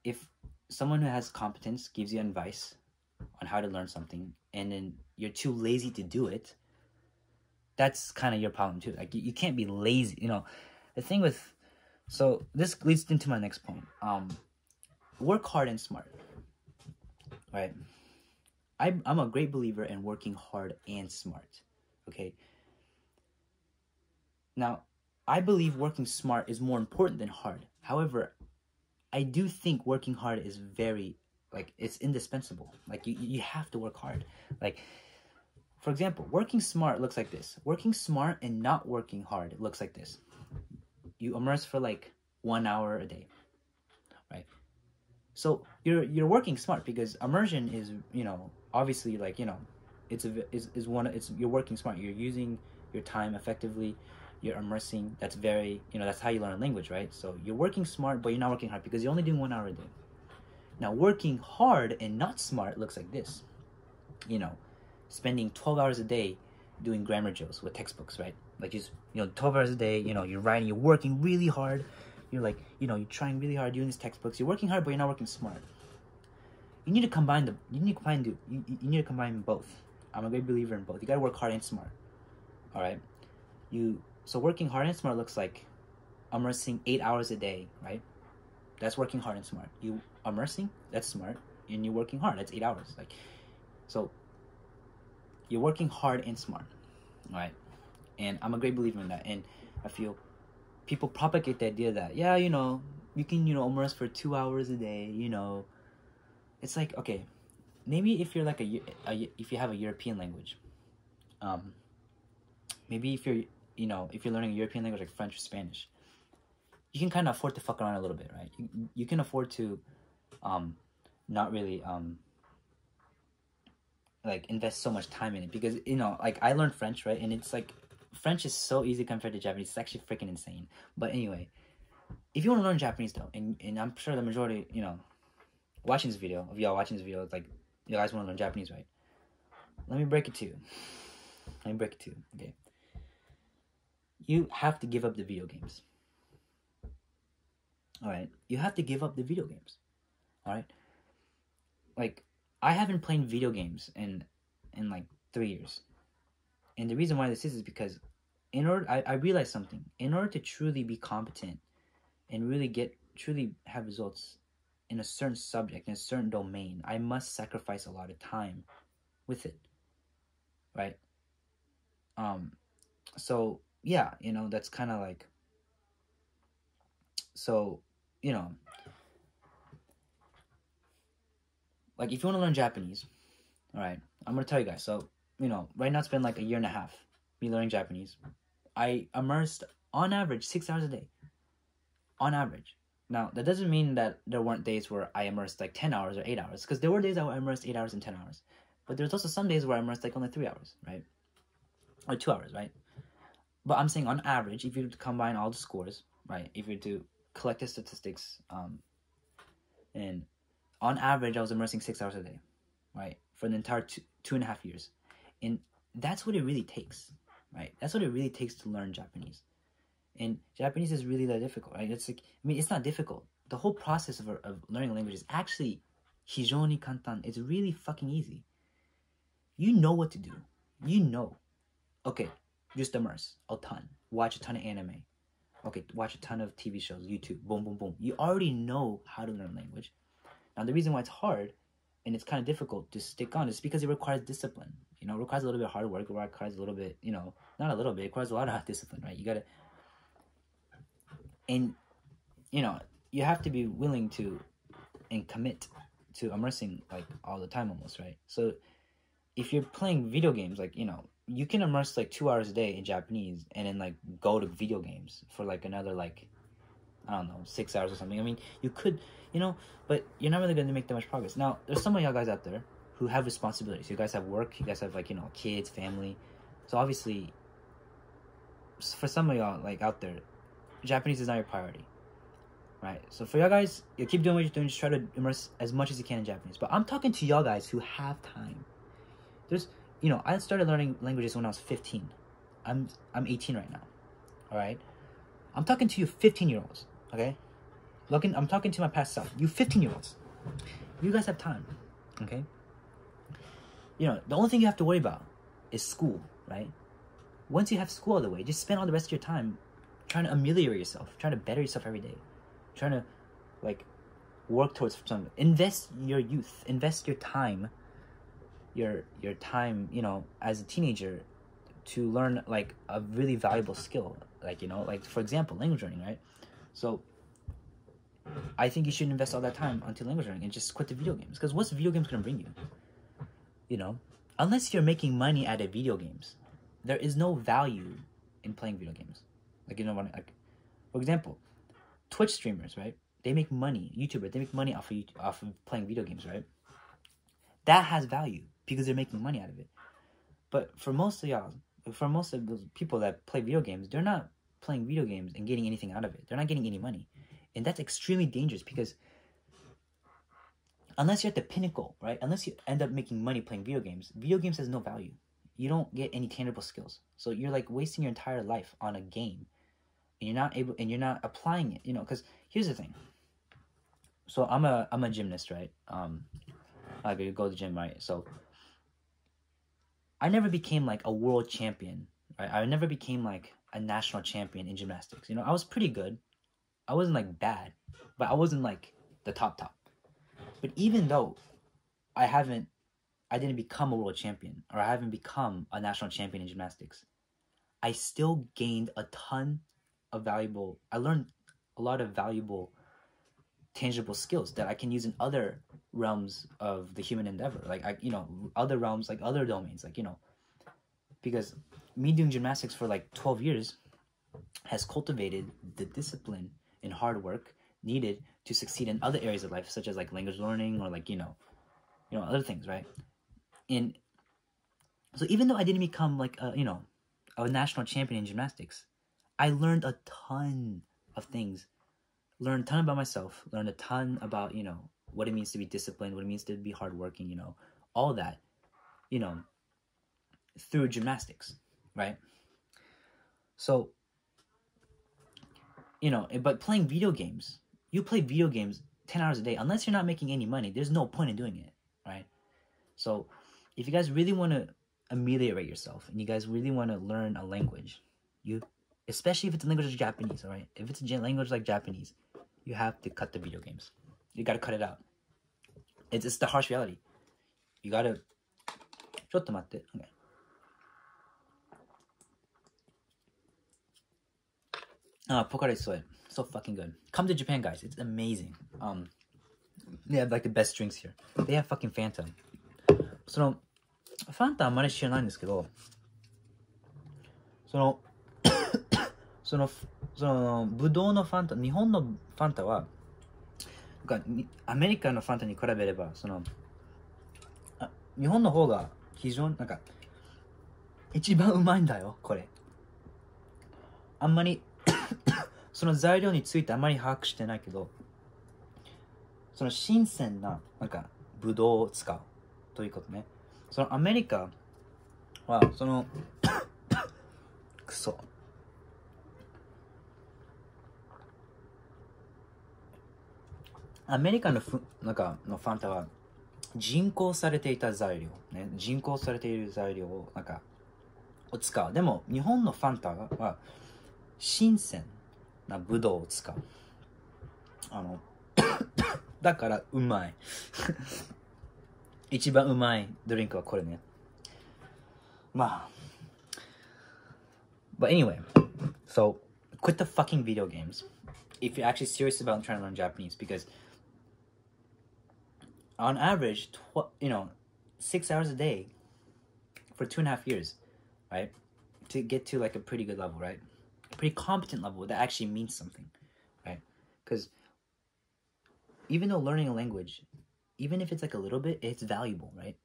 S1: if someone who has competence gives you advice on how to learn something, and then you're too lazy to do it, that's kind of your problem too. Like, you can't be lazy. The thing with, so this leads into my next point. Work hard and smart. Right? I'm a great believer in working hard and smart. Okay? Now, I believe working smart is more important than hard. However, I do think working hard is very, like, it's indispensable. Like, you have to work hard. Like, for example, working smart looks like this. Working smart and not working hard looks like this. You immerse for like 1 hour a day. Right? So you're working smart because immersion is, obviously, like, you're working smart. You're using your time effectively. You're immersing. That's very, that's how you learn a language, right? So you're working smart, but you're not working hard because you're only doing 1 hour a day. Now, working hard and not smart looks like this. Spending 12 hours a day doing grammar drills with textbooks, right? Like, just, 12 hours a day, you're writing, you're working really hard. You're like, you're trying really hard doing these textbooks. You're working hard, but you're not working smart. You need to combine them. You need to combine both. I'm a great believer in both. You gotta work hard and smart. All right. So working hard and smart looks like immersing 8 hours a day, right? That's working hard and smart. You immersing, that's smart, and you're working hard. That's 8 hours. Like, so you're working hard and smart, all right? And I'm a great believer in that. And I feel people propagate the idea that, yeah, you can, immerse for 2 hours a day, It's like, okay, maybe if you're like if you have a European language, maybe if you're, if you're learning a European language like French or Spanish, you can kind of afford to fuck around a little bit, right? You can afford to, not really, like, invest so much time in it because, like, I learned French, right? And it's like, French is so easy compared to Japanese. It's actually freaking insane. But anyway, if you want to learn Japanese though, and I'm sure the majority, watching this video, if y'all watching this video, it's like, you guys want to learn Japanese, right? Let me break it to you. Okay? You have to give up the video games. All right? You have to give up the video games. All right? Like, I haven't played video games in like 3 years. And the reason why this is because I realized something. In order to truly be competent and really truly have results in a certain subject, in a certain domain, I must sacrifice a lot of time with it, right? So yeah, that's kind of like, so, like if you want to learn Japanese, all right, I'm going to tell you guys. So, right now it's been like a year and a half, me learning Japanese. I immersed on average 6 hours a day, on average. Now, that doesn't mean that there weren't days where I immersed like 10 hours or 8 hours, because there were days I immersed 8 hours and 10 hours. But there's also some days where I immersed like only 3 hours, right? Or 2 hours, right? But I'm saying on average, if you were to combine all the scores, right? If you were to collect the statistics, and on average, I was immersing 6 hours a day, right? For the entire two and a half years. And that's what it really takes, right? That's what it really takes to learn Japanese. And Japanese is really that difficult, right? It's like, it's not difficult. The whole process of learning a language is actually 非常に簡単. It's really fucking easy. You know what to do. Okay, just immerse a ton. Watch a ton of anime. Okay, watch a ton of TV shows, YouTube, boom, boom, boom. You already know how to learn language. Now, the reason why it's hard and it's kind of difficult to stick on is because it requires discipline. It requires a little bit of hard work. It requires a little bit, not a little bit. It requires a lot of discipline, right? You got to, and, you have to be willing to and commit to immersing, like, all the time almost, right? So, if you're playing video games, like, you can immerse, like, 2 hours a day in Japanese and then, like, go to video games for, like, another, like, I don't know, 6 hours or something. You could, but you're not really going to make that much progress. Now, there's some of y'all guys out there who have responsibilities. You guys have work. You guys have, like, kids, family. So, obviously, for some of y'all, like, out there, Japanese is not your priority, right? So, for y'all guys, you keep doing what you're doing. Just try to immerse as much as you can in Japanese. But I'm talking to y'all guys who have time. There's, I started learning languages when I was 15. I'm 18 right now, all right? I'm talking to you 15-year-olds, okay? I'm talking to my past self. You 15-year-olds. You guys have time, okay? The only thing you have to worry about is school, right? Once you have school out of the way, just spend all the rest of your time trying to ameliorate yourself, trying to better yourself every day, trying to, like, work towards something. Invest your youth, invest your time, your time, as a teenager, to learn, like, a really valuable skill, like, like, for example, language learning, right? So I think you should invest all that time onto language learning and just quit the video games, because what's video games gonna bring you? Unless you're making money out of video games, there is no value in playing video games. Like, like, for example, Twitch streamers, right? They make money. YouTubers, they make money off of playing video games, right? That has value because they're making money out of it. But for most of y'all, for most of those people that play video games, they're not playing video games and getting anything out of it. They're not getting any money. And that's extremely dangerous, because unless you're at the pinnacle, right? Unless you end up making money playing video games has no value. You don't get any tangible skills. So you're, like, wasting your entire life on a game. And you're not applying it, because here's the thing. So I'm a gymnast, right? I go to the gym, right? So I never became, like, a world champion, right? I never became, like, a national champion in gymnastics. I was pretty good. I wasn't, like, bad, but I wasn't, like, the top. But even though I didn't become a world champion, or I haven't become a national champion in gymnastics, I still gained a ton of I learned a lot of valuable, tangible skills that I can use in other realms of the human endeavor. Like, other realms, like other domains, like, because me doing gymnastics for, like, 12 years has cultivated the discipline and hard work needed to succeed in other areas of life, such as, like, language learning, or, like, other things, right? And so even though I didn't become, like, a national champion in gymnastics, I learned a ton of things. Learned a ton about myself. Learned a ton about, what it means to be disciplined, what it means to be hardworking, all that, through gymnastics, right? So, but playing video games, you play video games 10 hours a day, unless you're not making any money, there's no point in doing it, right? So if you guys really want to ameliorate yourself, and you guys really want to learn a language, especially if it's a language like Japanese, all right? If it's a language like Japanese, you have to cut the video games. You gotta cut it out. It's the harsh reality. You gotta... ちょっと待って。Okay. Pocari is so fucking good. Come to Japan, guys. It's amazing. They have like the best drinks here. They have fucking Fanta. その、ファンタあんまり知らないんですけど、その、ブドウのファンタ、日本のファンタは、アメリカのファンタに比べれば、日本の方が非常に一番うまいんだよ、これ。あんまり、その材料についてあんまり把握してないけど、その新鮮な、ブドウを使うということね。そのアメリカは、クソ。アメリカのファンタは人工されていた材料、ね、人工されている材料をを使う。でも日本のファンタは新鮮なブドウを使う。だからうまい。一番うまいドリンクはこれね。まあ。But anyway, so quit the fucking video games if you're actually serious about trying to learn Japanese, because on average, 6 hours a day for 2.5 years, right? To get to like a pretty good level, right? A pretty competent level that actually means something, right? Because even though learning a language, even if it's like a little bit, it's valuable, right?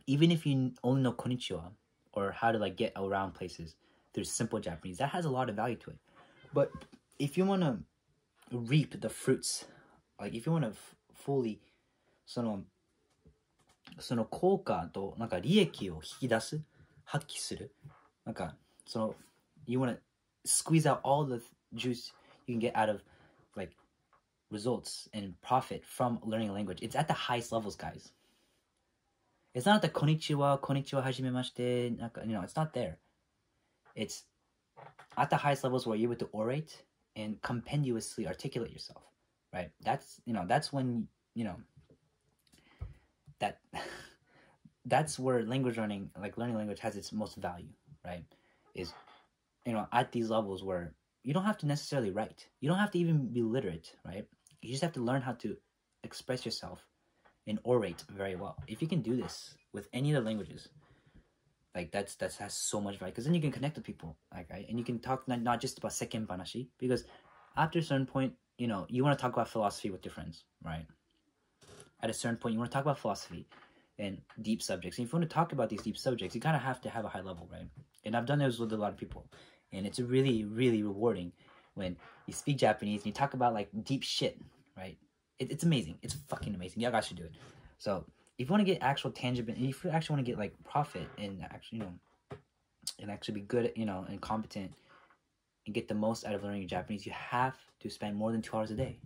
S1: Even if you only know konnichiwa or how to like get around places through simple Japanese, that has a lot of value to it. But if you want to reap the fruits, like if you want to fully その効果と利益を引き出す、発揮する、you want to squeeze out all the juice you can get out of like results and profit from learning a language. It's at the highest levels, guys. It's not the konnichiwa, hajimemashite, it's not there. It's at the highest levels where you're able to orate and compendiously articulate yourself, right? That's when, that's where language learning, like learning language, has its most value, right? Is, at these levels where you don't have to necessarily write. You don't have to even be literate, right? You just have to learn how to express yourself and orate very well. If you can do this with any other languages, like that has so much value, because then you can connect with people, like, right? And you can talk not just about seken banashi, because after a certain point, you want to talk about philosophy with your friends, right? At a certain point, you want to talk about philosophy and deep subjects. And if you want to talk about these deep subjects, you kind of have to have a high level, right? And I've done this with a lot of people, and it's really, really rewarding when you speak Japanese and you talk about like deep shit, right? It's amazing. It's fucking amazing. You guys should do it. So if you want to get actual tangible, if you actually want to get like profit and actually, and actually be good, and competent and get the most out of learning Japanese, you have to spend more than 2 hours a day.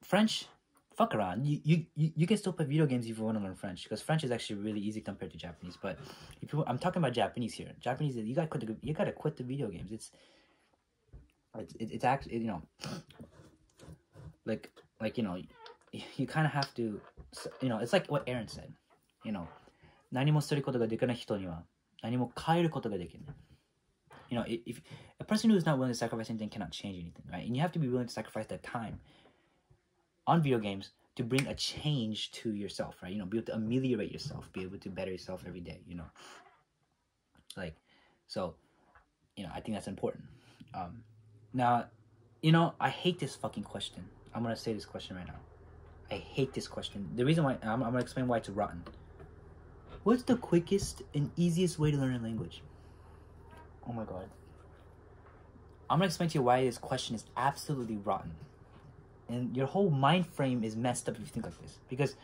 S1: French, fuck around. You can still play video games if you want to learn French, because French is actually really easy compared to Japanese. But I'm talking about Japanese here. Japanese, you gotta quit the video games. It's actually, you kind of have to, it's like what Aaron said, 何もすることができない人には何も変えることができない。If a person who is not willing to sacrifice anything cannot change anything, right? And you have to be willing to sacrifice that time on video games to bring a change to yourself, right? Be able to ameliorate yourself, be able to better yourself every day, So, I think that's important. Now, I hate this fucking question. I'm going to say this question right now. I hate this question. The reason why, I'm going to explain why it's rotten. What's the quickest and easiest way to learn a language? Oh my god. I'm going to explain to you why this question is absolutely rotten. And your whole mind frame is messed up if you think like this. Because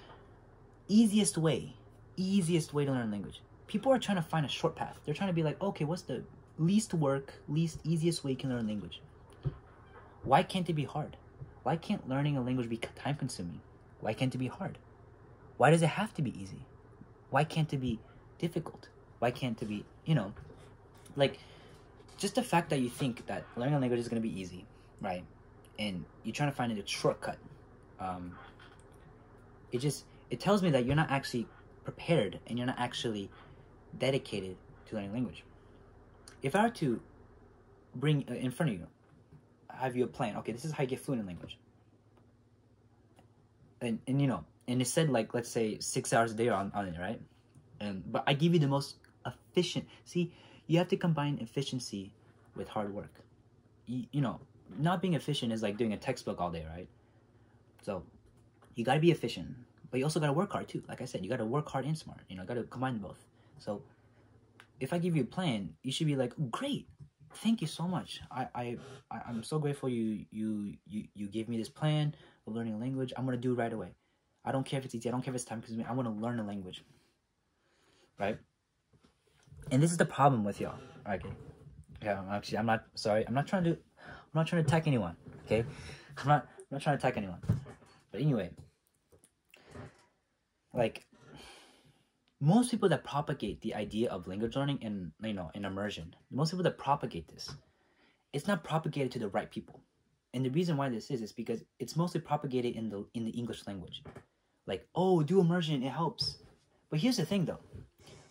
S1: easiest way to learn a language. People are trying to find a short path. They're trying to be like, okay, what's the least work, least easiest way you can learn a language? Why can't it be hard? Why can't learning a language be time consuming? Why can't it be hard? Why does it have to be easy? Why can't it be difficult? Why can't it be, Like, just the fact that you think that learning a language is going to be easy, right? And you're trying to find a shortcut. It tells me that you're not actually prepared and you're not actually dedicated to learning language. If I were to bring in front of you, have you a plan? Okay, this is how you get fluent in language. And you know, and it said like, let's say 6 hours a day on it, right? But I give you the most efficient. See, you have to combine efficiency with hard work. You know, not being efficient is like doing a textbook all day, right? So you got to be efficient, but you also got to work hard too. Like I said, you got to work hard and smart. You know, got to combine both. So if I give you a plan, you should be like, great, thank you so much. I'm so grateful you gave me this plan of learning a language. I'm gonna do it right away. I don't care if it's easy. I don't care if it's time consuming. I want to learn a language, right? And this is the problem with y'all. Okay, yeah. Actually, I'm not sorry. I'm not trying to attack anyone. Okay, I'm not trying to attack anyone. But anyway, like, most people that propagate the idea of language learning in, you know, in immersion, most people that propagate this, it's not propagated to the right people. And the reason why this is because it's mostly propagated in the English language. Like, oh, do immersion, it helps. But here's the thing though.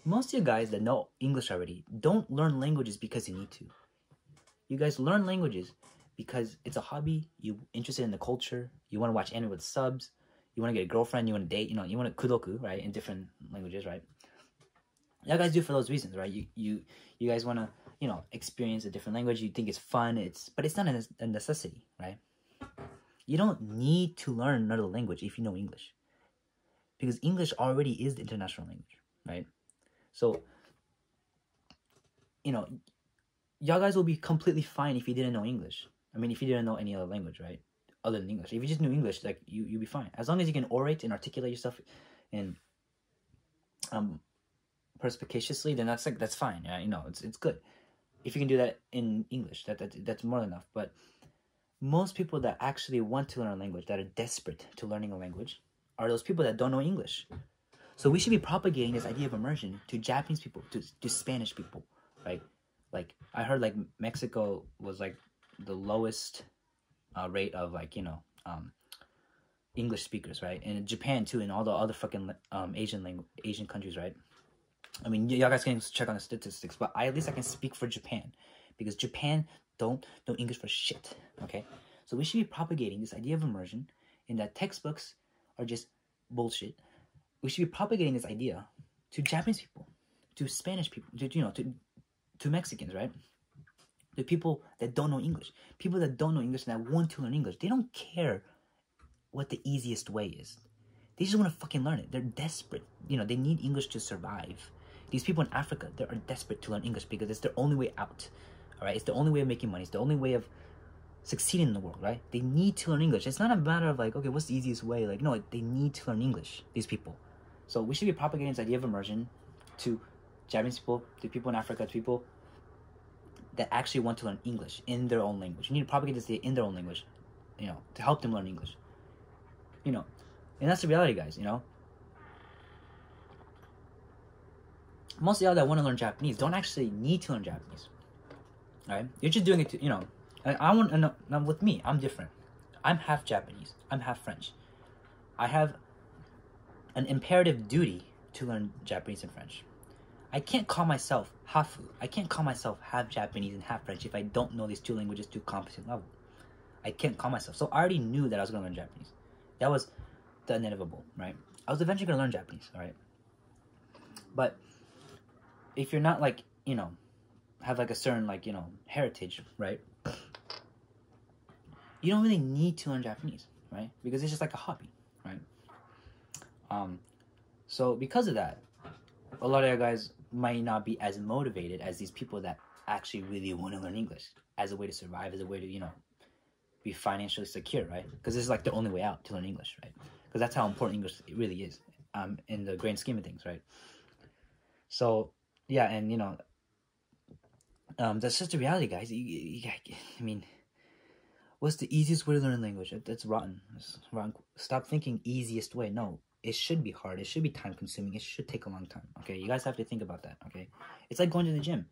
S1: Most of you guys that know English already don't learn languages because you need to. You guys learn languages because it's a hobby, you're interested in the culture, you want to watch anime with subs, you want to get a girlfriend, you want to date, you know, you want to kudoku, right, in different languages, right? You guys do it for those reasons, right? You guys want to, you know, experience a different language, you think it's fun, but it's not a necessity, right? You don't need to learn another language if you know English. Because English already is the international language, right? So, you know, y'all guys will be completely fine if you didn't know English. I mean, if you didn't know any other language, right? Other than English. If you just knew English, like, you'd be fine. As long as you can orate and articulate yourself in perspicaciously, then that's fine. Yeah, you know, it's good. If you can do that in English, that's more than enough. But most people that actually want to learn a language, that are desperate to learning a language, are those people that don't know English. So we should be propagating this idea of immersion to Japanese people, to Spanish people, right? Like, I heard like Mexico was like the lowest rate of, like, you know, English speakers, right? And Japan too, and all the other fucking Asian countries, right? I mean, y'all guys can check on the statistics, but at least I can speak for Japan, because Japan don't know English for shit, okay? So we should be propagating this idea of immersion, in that textbooks are just bullshit. We should be propagating this idea to Japanese people, to Spanish people, to Mexicans, right? The people that don't know English. People that don't know English and that want to learn English. They don't care what the easiest way is. They just want to fucking learn it. They're desperate. You know, they need English to survive. These people in Africa, they are desperate to learn English because it's their only way out. All right? It's the only way of making money. It's the only way of succeeding in the world, right? They need to learn English. It's not a matter of like, okay, what's the easiest way? Like, no, they need to learn English, these people. So we should be propagating this idea of immersion to Japanese people, to people in Africa, to people that actually want to learn English in their own language. You need to propagate this idea in their own language, you know, to help them learn English. You know, and that's the reality, guys, you know. Most of y'all that want to learn Japanese don't actually need to learn Japanese, all right? You're just doing it to, you know, now with me, I'm different. I'm half Japanese. I'm half French. I have an imperative duty to learn Japanese and French. I can't call myself hafu. I can't call myself half Japanese and half French if I don't know these two languages to a competent level. I can't call myself. So I already knew that I was going to learn Japanese. That was the inevitable, right? I was eventually going to learn Japanese, all right? But if you're not, like, you know, have like a certain, like, you know, heritage, right? You don't really need to learn Japanese, right? Because it's just like a hobby, right? So because of that, a lot of you guys might not be as motivated as these people that actually really want to learn English as a way to survive, as a way to, you know, be financially secure, right? Because this is like the only way out to learn English, right? Because that's how important English really is, in the grand scheme of things, right? So yeah, and you know, that's just the reality, guys. I mean, what's the easiest way to learn a language? That's rotten. It's rotten. Stop thinking easiest way. No, it should be hard. It should be time consuming. It should take a long time. Okay, you guys have to think about that. Okay, it's like going to the gym.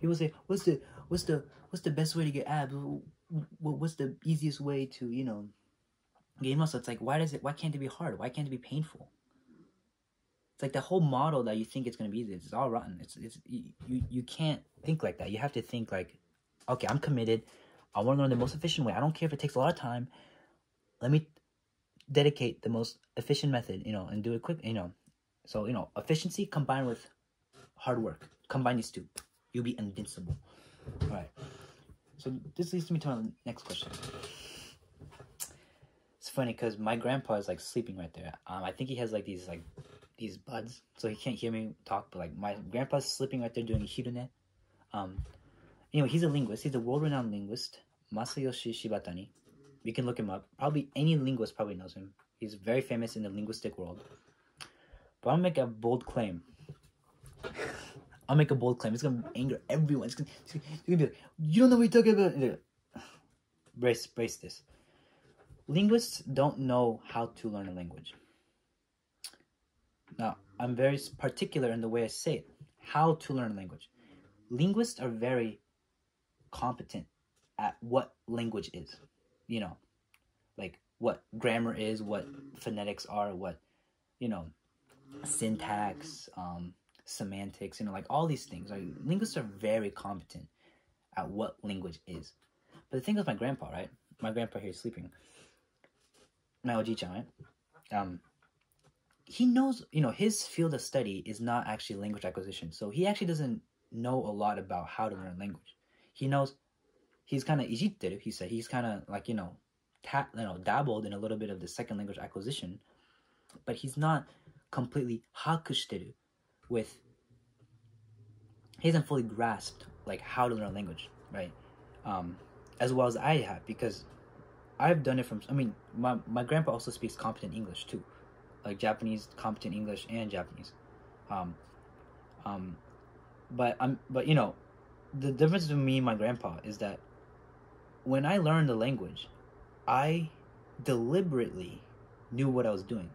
S1: People say, what's the best way to get abs? What's the easiest way to, you know, get muscle? It's like, why can't it be hard? Why can't it be painful? It's like the whole model that you think it's gonna be easy. It's all rotten. You can't think like that. You have to think like, okay, I'm committed. I want to learn the most efficient way. I don't care if it takes a lot of time. Let me dedicate the most efficient method, you know, and do it quick, you know. So, you know, efficiency combined with hard work. Combine these two. You'll be invincible. All right. So this leads me to my next question. It's funny because my grandpa is like sleeping right there. I think he has like these buds, so he can't hear me talk. But like my grandpa's sleeping right there doing hirune. Anyway, he's a linguist. He's a world-renowned linguist, Masayoshi Shibatani. You can look him up. Probably any linguist probably knows him. He's very famous in the linguistic world. But I'm gonna make a bold claim. I'll make a bold claim. It's gonna anger everyone. It's gonna be like, you don't know what you're talking about. Brace this. Linguists don't know how to learn a language. Now, I'm very particular in the way I say it. How to learn a language. Linguists are very competent at what language is. You know, like what grammar is, what phonetics are, what, you know, syntax, semantics, you know, like all these things. Like, linguists are very competent at what language is. But the thing with my grandpa, right? My grandpa here is sleeping. My oji-chan, right? He knows, you know, his field of study is not actually language acquisition. So he actually doesn't know a lot about how to learn language. He knows, he's kind of ijitteru, he said. He's kind of like, you know, dabbled in a little bit of the second language acquisition. But he's not completely hakushiteru with, he hasn't fully grasped like how to learn language, right? As well as I have, because I've done it from, I mean, my grandpa also speaks competent English too, like Japanese, competent English and Japanese. But you know, the difference between me and my grandpa is that when I learned the language, I deliberately knew what I was doing.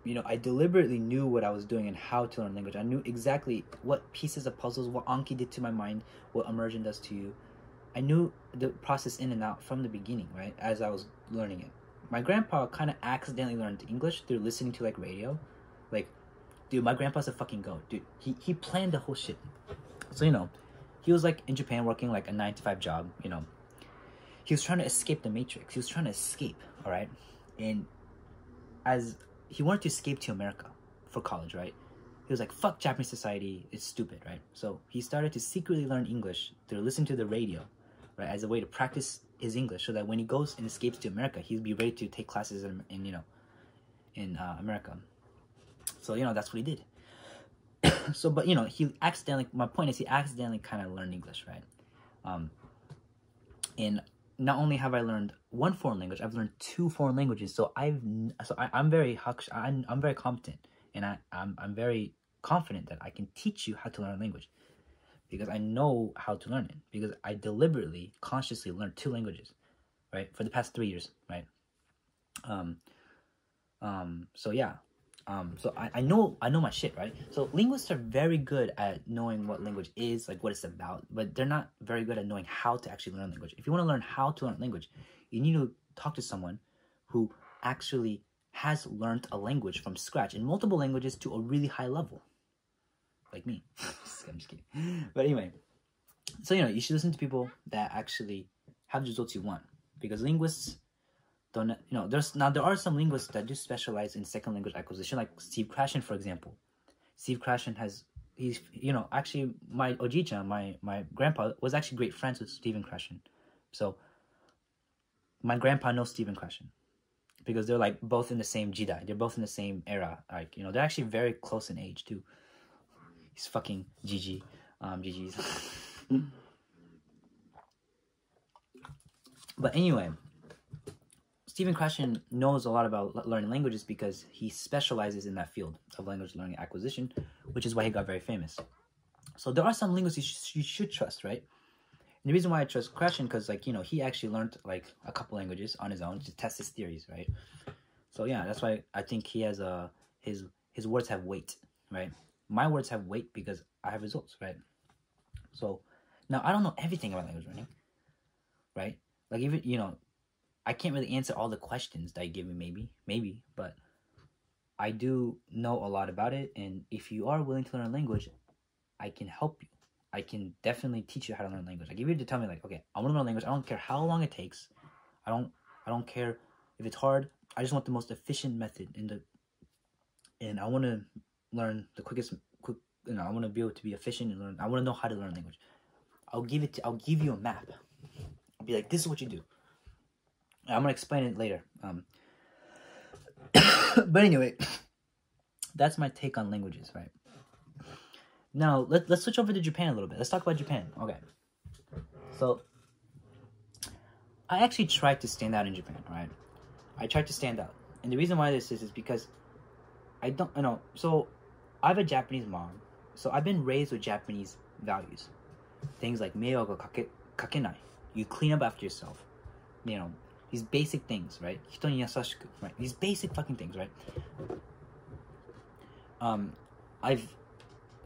S1: You know, I deliberately knew what I was doing and how to learn language. I knew exactly what pieces of puzzles, what Anki did to my mind, what Immersion does to you. I knew the process in and out from the beginning, right, as I was learning it. My grandpa kind of accidentally learned English through listening to, like, radio. Like, dude, my grandpa's a fucking goat. Dude, he planned the whole shit. So, you know, he was, like, in Japan working, like, a 9-to-5 job, you know. He was trying to escape the Matrix. He was trying to escape, all right? And as he wanted to escape to America for college, right? He was like, fuck Japanese society, it's stupid, right? So he started to secretly learn English through listening to the radio, right? As a way to practice his English so that when he goes and escapes to America, he'd be ready to take classes in America. So, you know, that's what he did. So, but, you know, my point is he accidentally kind of learned English, right? And not only have I learned one foreign language, I've learned 2 foreign languages. So I'm very competent, and I'm very confident that I can teach you how to learn a language because I know how to learn it, because I deliberately, consciously learned 2 languages, right, for the past 3 years, right? So yeah. So I know my shit, right? So linguists are very good at knowing what language is, like what it's about, but they're not very good at knowing how to actually learn language. If you want to learn how to learn language, you need to talk to someone who actually has learned a language from scratch in multiple languages to a really high level, like me. I'm just kidding. But anyway, so, you know, you should listen to people that actually have the results you want, because linguists don't, you know, there are some linguists that do specialize in second language acquisition, like Steve Krashen, for example. Steve Krashen he's, you know, actually my oji-chan, my grandpa was actually great friends with Stephen Krashen. So my grandpa knows Stephen Krashen because they're like both in the same jidai. They're both in the same era. Like, you know, they're actually very close in age too. He's fucking GG. GG's. But anyway, Stephen Krashen knows a lot about learning languages because he specializes in that field of language learning acquisition, which is why he got very famous. So there are some linguists you should trust, right? And the reason why I trust Krashen, because, like, you know, he actually learned like a couple languages on his own to test his theories, right? So yeah, that's why I think he has his words have weight, right? My words have weight because I have results, right? So now I don't know everything about language learning, right? Like even I can't really answer all the questions that you give me, maybe, but I do know a lot about it. And if you are willing to learn a language, I can help you. I can definitely teach you how to learn language. Like if you were to tell me like, okay, I want to learn language. I don't care how long it takes. I don't care if it's hard. I just want the most efficient method and I want to learn the quick. I want to be able to be efficient and learn. I want to know how to learn language. I'll give you a map. I'll be like, this is what you do. I'm gonna explain it later. But anyway, that's my take on languages, right? Now let's switch over to Japan a little bit. Let's talk about Japan. Okay. So I actually tried to stand out in Japan, right? I tried to stand out, and the reason why this is because I don't know. So I have a Japanese mom, so I've been raised with Japanese values, things like meiwa ga kakenai. You clean up after yourself, these basic things, right? Hito ni yasashiku, right? These basic fucking things, right?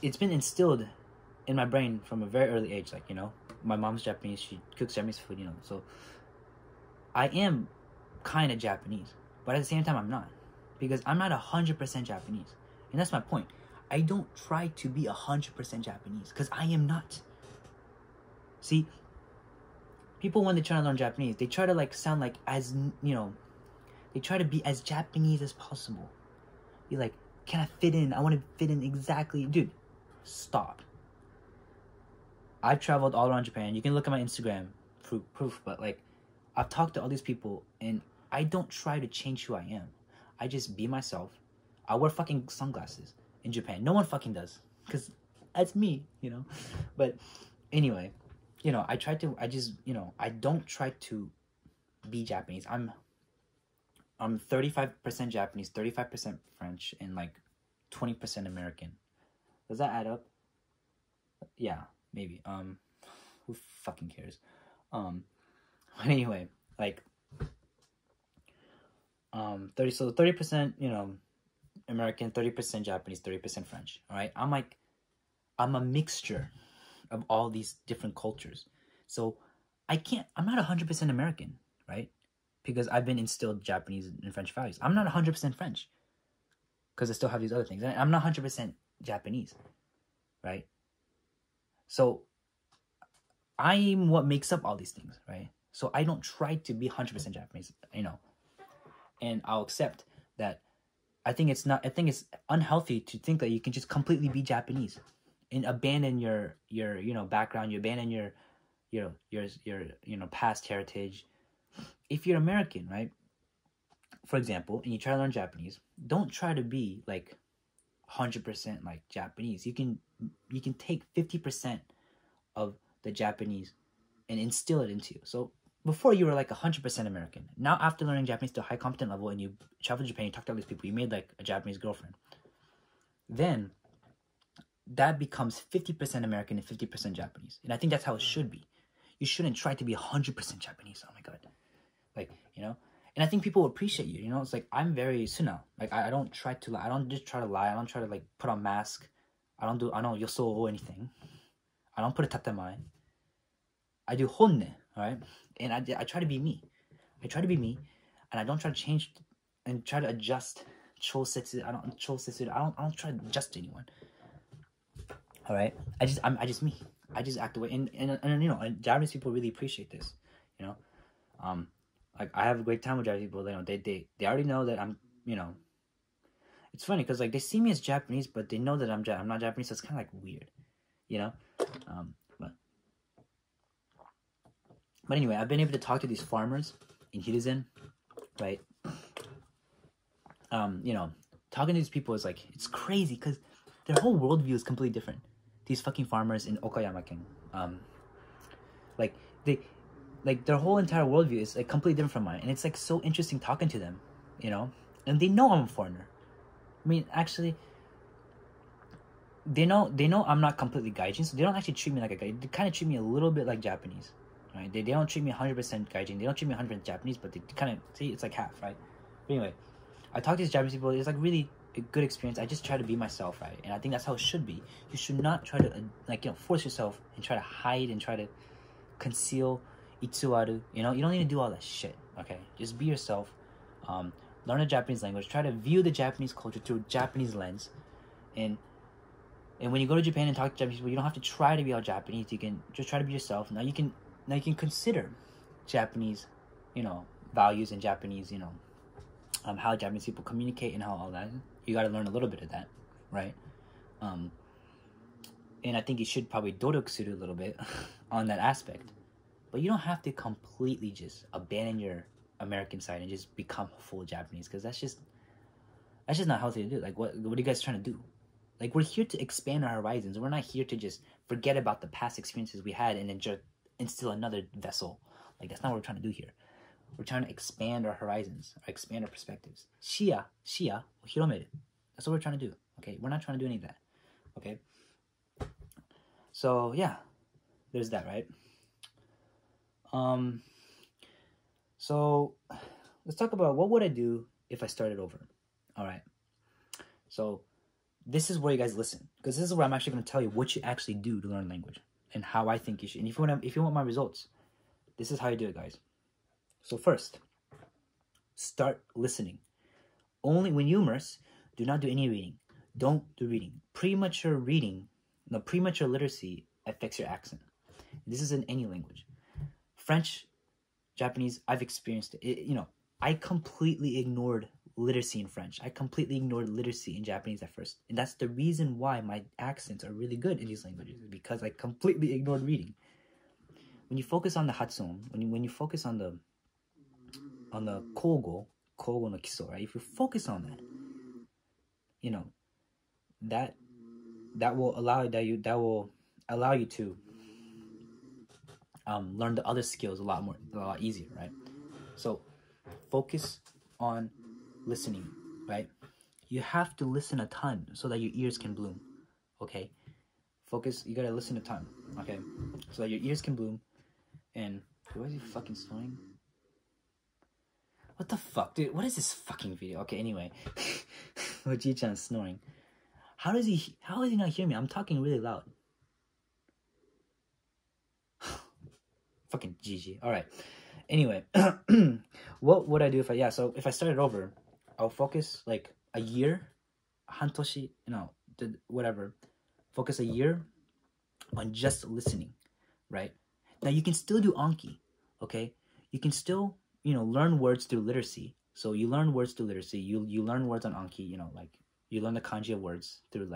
S1: It's been instilled in my brain from a very early age. Like, my mom's Japanese, she cooks Japanese food, so I am kind of Japanese, but at the same time, I'm not, because I'm not 100% Japanese, and that's my point. I don't try to be 100% Japanese, because I am not. See, people, when they try to learn Japanese, they try to sound like as, they try to be as Japanese as possible. Be like, can I fit in? I want to fit in exactly. Dude, stop. I've traveled all around Japan. You can look at my Instagram proof, but I've talked to all these people, and I don't try to change who I am. I just be myself. I wear fucking sunglasses in Japan. No one fucking does, because that's me, But anyway, I don't try to be Japanese. I'm 35% Japanese, 35% French, and 20% American. Does that add up? Yeah, maybe. Who fucking cares? But anyway, 30% American, 30% Japanese, 30% French. All right, I'm a mixture of all these different cultures. So I'm not 100% American, right? Because I've been instilled Japanese and French values. I'm not 100% French, because I still have these other things. I'm not 100% Japanese, right? So I'm what makes up all these things, right? So I don't try to be 100% Japanese, and I'll accept that. I think it's unhealthy to think that you can just completely be Japanese and abandon your background, you abandon your past heritage. If you're American, right, for example, and you try to learn Japanese, don't try to be 100% Japanese. You can take 50% of the Japanese and instill it into you. So before, you were 100% American. Now, after learning Japanese to a high competent level, and you travel to Japan, you talk to all these people, you made a Japanese girlfriend, then that becomes 50% American and 50% Japanese. And I think that's how it should be. You shouldn't try to be 100% Japanese. Oh my god. And I think people will appreciate you. It's I'm very suna. I don't try to lie. I don't just try to lie. I don't try to put on mask. I don't yoso or anything. I don't put a tatemae. I do honne, alright? And I try to be me. I try to be me, and I don't try to change and try to adjust chosetsu. I don't try to adjust anyone. All right, I'm just me. I just act the way, and Japanese people really appreciate this. I have a great time with Japanese people. They already know that I'm. It's funny because they see me as Japanese, but they know that I'm not Japanese. So it's kind of weird, But anyway, I've been able to talk to these farmers in Hiruzen, right? Talking to these people is it's crazy because their whole worldview is completely different. These fucking farmers in Okayama-ken, their whole entire worldview is completely different from mine, and it's so interesting talking to them, and they know I'm a foreigner. I mean, actually, they know I'm not completely gaijin, so they don't actually treat me like a gaijin. They kind of treat me a little bit like Japanese, right? They don't treat me 100% gaijin. They don't treat me 100% Japanese, but they kind of see it's half, right? But anyway, I talk to these Japanese people. It's really a good experience. I just try to be myself, right? And I think that's how it should be. You should not try to force yourself and try to hide and try to conceal itsuaru. You know, you don't need to do all that shit. Okay, just be yourself. Learn the Japanese language. Try to view the Japanese culture through a Japanese lens. And when you go to Japan and talk to Japanese people, you don't have to try to be all Japanese. You can just try to be yourself. Now you can consider Japanese, values and Japanese, how Japanese people communicate and how all that. You got to learn a little bit of that, right? And I think you should probably dorokuru a little bit on that aspect. But you don't have to completely just abandon your American side and just become full Japanese, because that's just not healthy to do. Like, what are you guys trying to do? Like, we're here to expand our horizons. We're not here to just forget about the past experiences we had and then just instill another vessel. Like, that's not what we're trying to do here. We're trying to expand our horizons, or expand our perspectives. Shia, hiromeru. That's what we're trying to do. Okay, we're not trying to do any of that. Okay. So yeah, there's that, right? So let's talk about what would I do if I started over. All right. So this is where you guys listen, because this is where I'm actually going to tell you what you actually do to learn language and how I think you should. And if you want my results, this is how you do it, guys. So first, start listening. Only when you immerse, do not do any reading. Don't do reading. Premature literacy affects your accent. This is in any language. French, Japanese, I've experienced it. I completely ignored literacy in French. I completely ignored literacy in Japanese at first. And that's the reason why my accents are really good in these languages, because I completely ignored reading. When you focus on the hatsuon, when you focus on the口語の基礎, right? If you focus on that, that will allow you to learn the other skills a lot easier, right? So focus on listening, right? You have to listen a ton so that your ears can bloom. Okay, focus. You gotta listen a ton. Okay, so that your ears can bloom. And why is he fucking snoring? What the fuck, dude? What is this fucking video? Okay, anyway, Oji-chan's snoring. How is he not hearing me? I'm talking really loud. Fucking GG. All right. Anyway, what would I do if if I started over, I'll focus like a year, hantoshi, whatever. Focus a year on just listening, right? Now you can still do Anki, okay? You can still, learn words through literacy. So you learn words through literacy. You learn words on Anki, like you learn the kanji of words through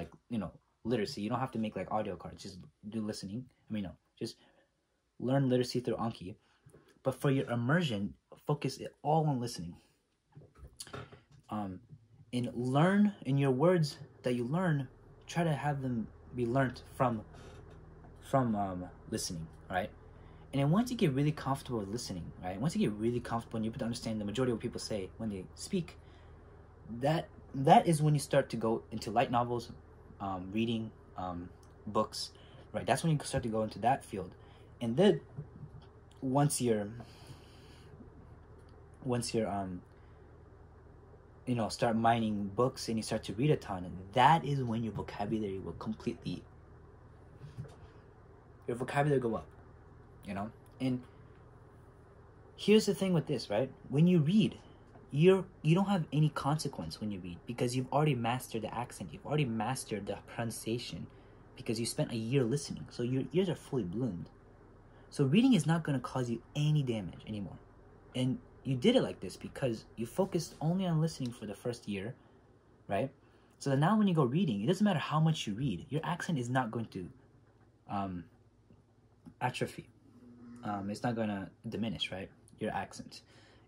S1: literacy. You don't have to make like audio cards. Just do listening. Just learn literacy through Anki. But for your immersion, focus it all on listening. And learn in your words that you learn, try to have them be learned from listening, right? And then once you get really comfortable with listening, right? Once you get really comfortable and you're able to understand the majority of what people say when they speak, that is when you start to go into light novels, reading, books, right? That's when you start to go into that field. And then once you're start mining books and you start to read a ton, that is when your vocabulary will go up, And here's the thing with this, right? When you read, you don't have any consequence when you read, because you've already mastered the accent, you've already mastered the pronunciation, because you spent a year listening, so your ears are fully bloomed. So reading is not going to cause you any damage anymore. And you did it like this because you focused only on listening for the first year, right? So that now when you go reading, it doesn't matter how much you read, your accent is not going to atrophy. It's not going to diminish, right? Your accent.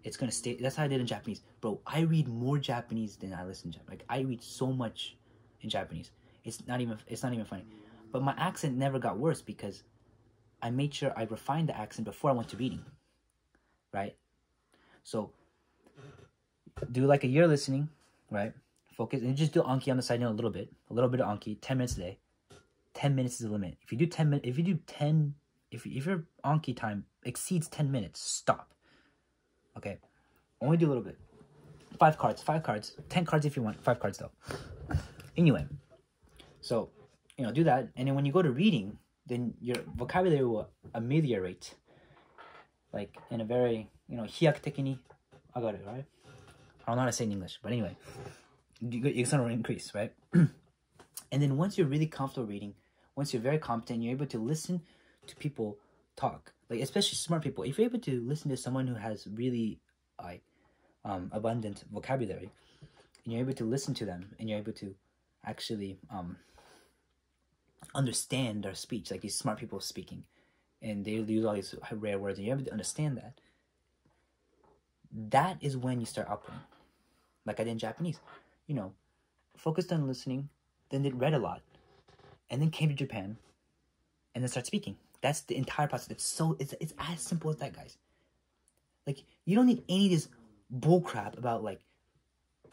S1: It's going to stay. That's how I did in Japanese. Bro, I read more Japanese than I listen to. Like, I read so much in Japanese. It's not even funny. But my accent never got worse because I made sure I refined the accent before I went to reading, right? So do like a year listening, right? Focus and just do Anki on the side, a little bit of Anki, 10 minutes a day. 10 minutes is the limit. If your Anki time exceeds 10 minutes, stop. Okay, only do a little bit. 5 cards, 10 cards if you want, 5 cards though. Anyway, so, do that. And then when you go to reading, then your vocabulary will ameliorate. Like, in a very, 飛躍的に上がる, right? I don't know how to say in English, but anyway, it's going to increase, right? And then once you're really comfortable reading, once you're very competent, you're able to listen to people talk, like especially smart people. If you're able to listen to someone who has really abundant vocabulary, and you're able to listen to them, and you're able to actually understand their speech, like these smart people speaking, and they use all these rare words, and you're able to understand that, that is when you start outputting. Like I did in Japanese, focused on listening, then did read a lot, and then came to Japan, and then start speaking. That's the entire process. It's as simple as that, guys. Like, you don't need any of this bullcrap about like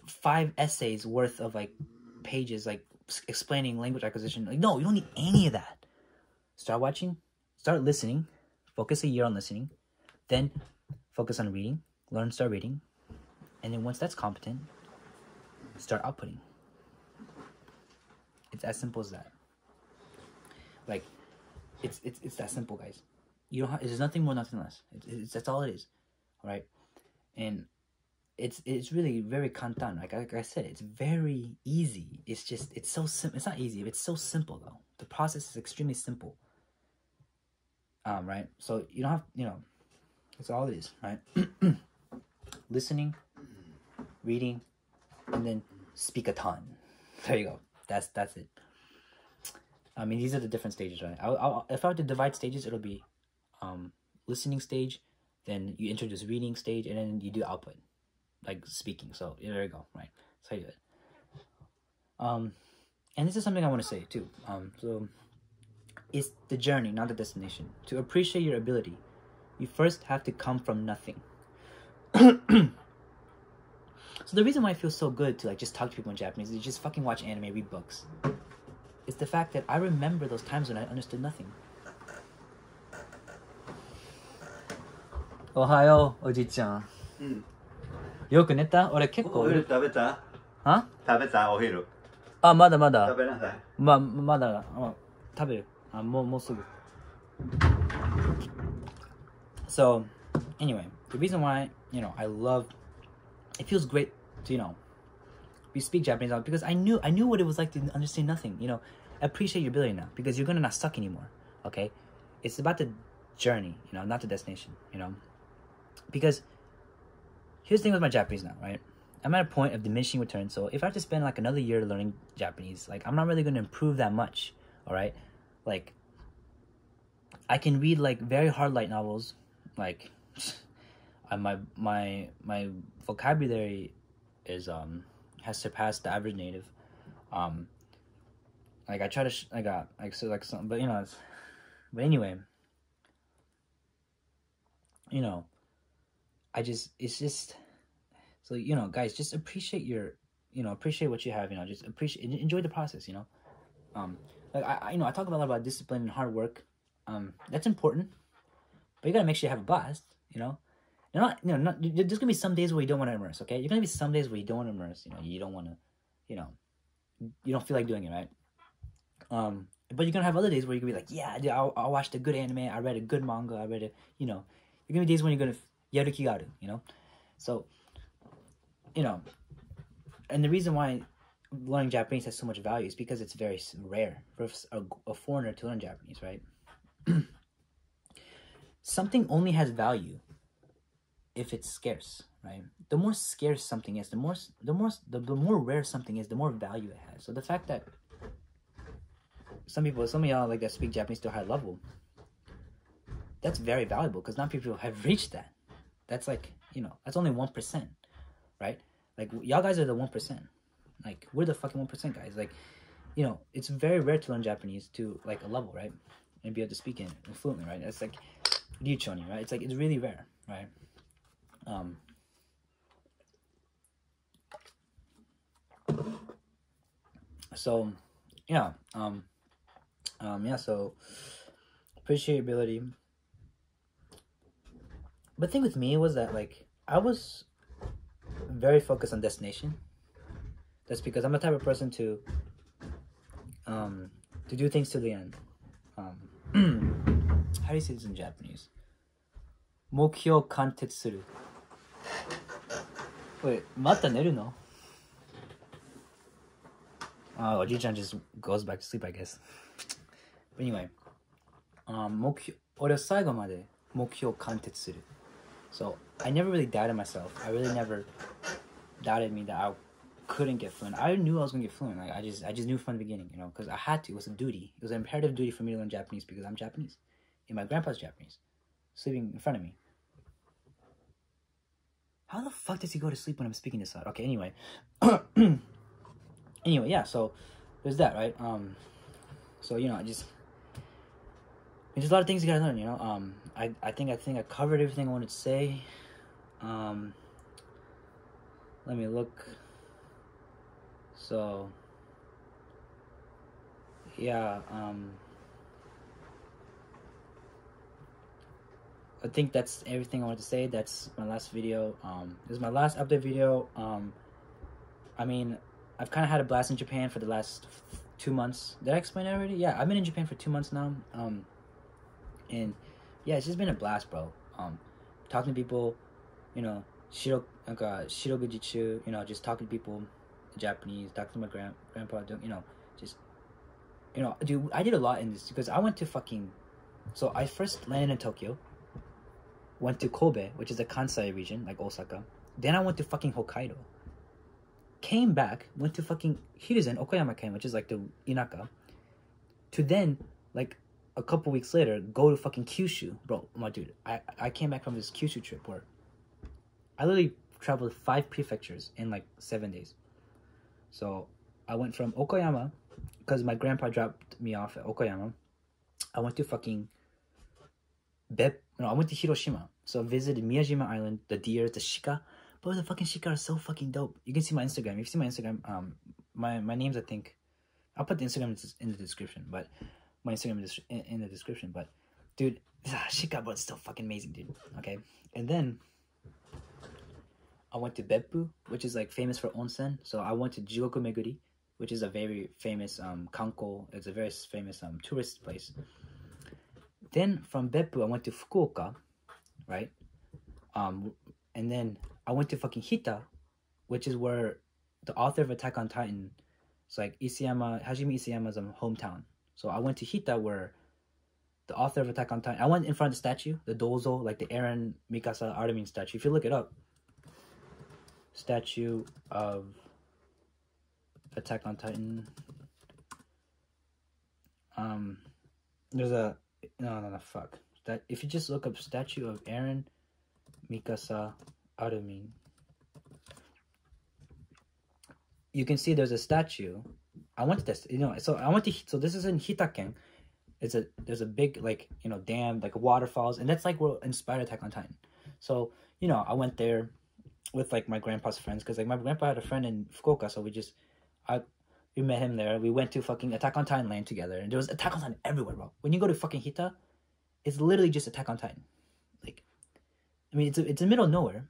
S1: 5 essays worth of like pages, like explaining language acquisition. Like, no, you don't need any of that. Start watching, start listening, focus a year on listening, then focus on reading, start reading, and then once that's competent, start outputting. It's as simple as that. Like, it's that simple, guys. You don't have, there's nothing more, nothing less. That's all it is, all right? And it's really very kantan. Like I said, it's very easy. It's just, it's so simple. It's not easy, but it's so simple though. The process is extremely simple. Right? So you don't have, that's all it is, right? Listening, reading, and then speak a ton. There you go. That's it. I mean, these are the different stages, right? If I were to divide stages, it'll be listening stage, then you introduce reading stage, and then you do output, like speaking. So there you go, right? That's how you do it. And this is something I want to say too. So it's the journey, not the destination. To appreciate your ability, you first have to come from nothing. So the reason why I feel so good to like just talk to people in Japanese is just fucking watch anime, read books. It's the fact that I remember those times when I understood nothing. Ohayo, Oji-chan. よく寝た? 俺結構。
S2: お昼食べた?
S1: は?
S2: 食べたお昼。
S1: あ、まだまだ。
S2: 食べなさい。
S1: まだ、食べる。もうすぐ。So, anyway, the reason why, I love, it feels great to, we speak Japanese now because I knew what it was like to understand nothing. Appreciate your ability now because you're gonna not suck anymore. Okay, it's about the journey, not the destination. Because here's the thing with my Japanese now, right? I'm at a point of diminishing returns. So if I have to spend like another year learning Japanese, like I'm not really gonna improve that much. All right, like I can read like very hard light novels, like my vocabulary is has surpassed the average native. Like I try to I got like so like some, but but anyway, it's just so guys, just appreciate your appreciate what you have, just enjoy the process, like I talk a lot about discipline and hard work. That's important, but you gotta make sure you have a blast, there's gonna be some days where you don't want to immerse, okay? You're gonna be some days where you don't want to immerse, you don't want to, you don't feel like doing it, right? But you're gonna have other days where you're gonna be like, yeah, dude, I watched a good anime, I read a good manga, I read a, you're gonna be days when you're gonna yaruki garu, so, and the reason why learning Japanese has so much value is because it's very rare for a foreigner to learn Japanese, right? Something only has value if it's scarce, right? The more scarce something is, the more rare something is, the more value it has. So the fact that some of y'all like that speak Japanese to a high level, that's very valuable because not people have reached that. That's like, that's only 1%, right? Like y'all guys are the 1%. Like we're the fucking 1%, guys. Like, it's very rare to learn Japanese to like a level, right? And be able to speak it fluently, right? It's like ryuchoni, right? It's really rare, right? So yeah, so appreciate your ability. But the thing with me was that like I was very focused on destination. That's because I'm the type of person to do things to the end. How do you say this in Japanese? 目標貫徹する. Wait, また寝るの? Oh, Oji-chan just goes back to sleep, I guess. But anyway, 俺は最後まで目標貫徹する. So I never really doubted myself. I really never doubted me that I couldn't get fluent. I knew I was gonna get fluent. Like I just knew from the beginning, you know, because I had to. It was a duty. It was an imperative duty for me to learn Japanese because I'm Japanese, and my grandpa's Japanese, sleeping in front of me. How the fuck does he go to sleep when I'm speaking this out? Okay, anyway, anyway, yeah. So there's that, right? So you know, there's a lot of things you gotta learn, you know. I think I covered everything I wanted to say. Let me look. So yeah, I think that's everything I wanted to say. That's my last video. This is my last update video. I mean, I've kind of had a blast in Japan for the last 2 months. Did I explain it already? Yeah, I've been in Japan for 2 months now. And yeah, it's just been a blast, bro. Talking to people, you know, shirogujichu, you know, just talking to people, Japanese, talking to my grandpa, you know, just, you know, dude, I did a lot in this because I went to so I first landed in Tokyo, went to Kobe, which is the Kansai region, like Osaka. Then I went to Hokkaido. Came back, went to Hiruzen, Okayama Ken, which is like the Inaka. To then, like, a couple weeks later, go to Kyushu. Bro, my dude, I came back from this Kyushu trip where I literally traveled 5 prefectures in like 7 days. So I went from Okayama, because my grandpa dropped me off at Okayama. I went to I went to Hiroshima. So I visited Miyajima Island, the deer, the shika. Bro, the shika are so fucking dope. You can see my Instagram. If you see my Instagram, my name's, I think, I'll put the Instagram in the description, but my Instagram is in the description. But dude, shika, bro, it's still fucking amazing, dude. Okay, and then I went to Beppu, which is like famous for onsen. So I went to Jigoku Meguri, which is a very famous kanko. It's a very famous tourist place. Then from Beppu, I went to Fukuoka, right? And then I went to Hita, which is where the author of Attack on Titan, it's like Hajime Isayama's hometown. So I went to Hita, where the author of Attack on Titan, I went in front of the statue, the Dozo, like the Eren, Mikasa, Armin statue. If you look it up, statue of Attack on Titan. There's a no, fuck. That if you just look up statue of Eren, Mikasa, Armin, you can see there's a statue. I went to this, you know. So I went to. So this is in Hitaken. There's a big, like, you know, dam, like waterfalls, and that's like what inspired Attack on Titan. So, you know, I went there with like my grandpa's friends, because like my grandpa had a friend in Fukuoka, so we met him there. We went to Attack on Titan land together, and there was Attack on Titan everywhere, bro. When you go to Hita, it's literally just Attack on Titan. Like, I mean, it's in the middle of nowhere,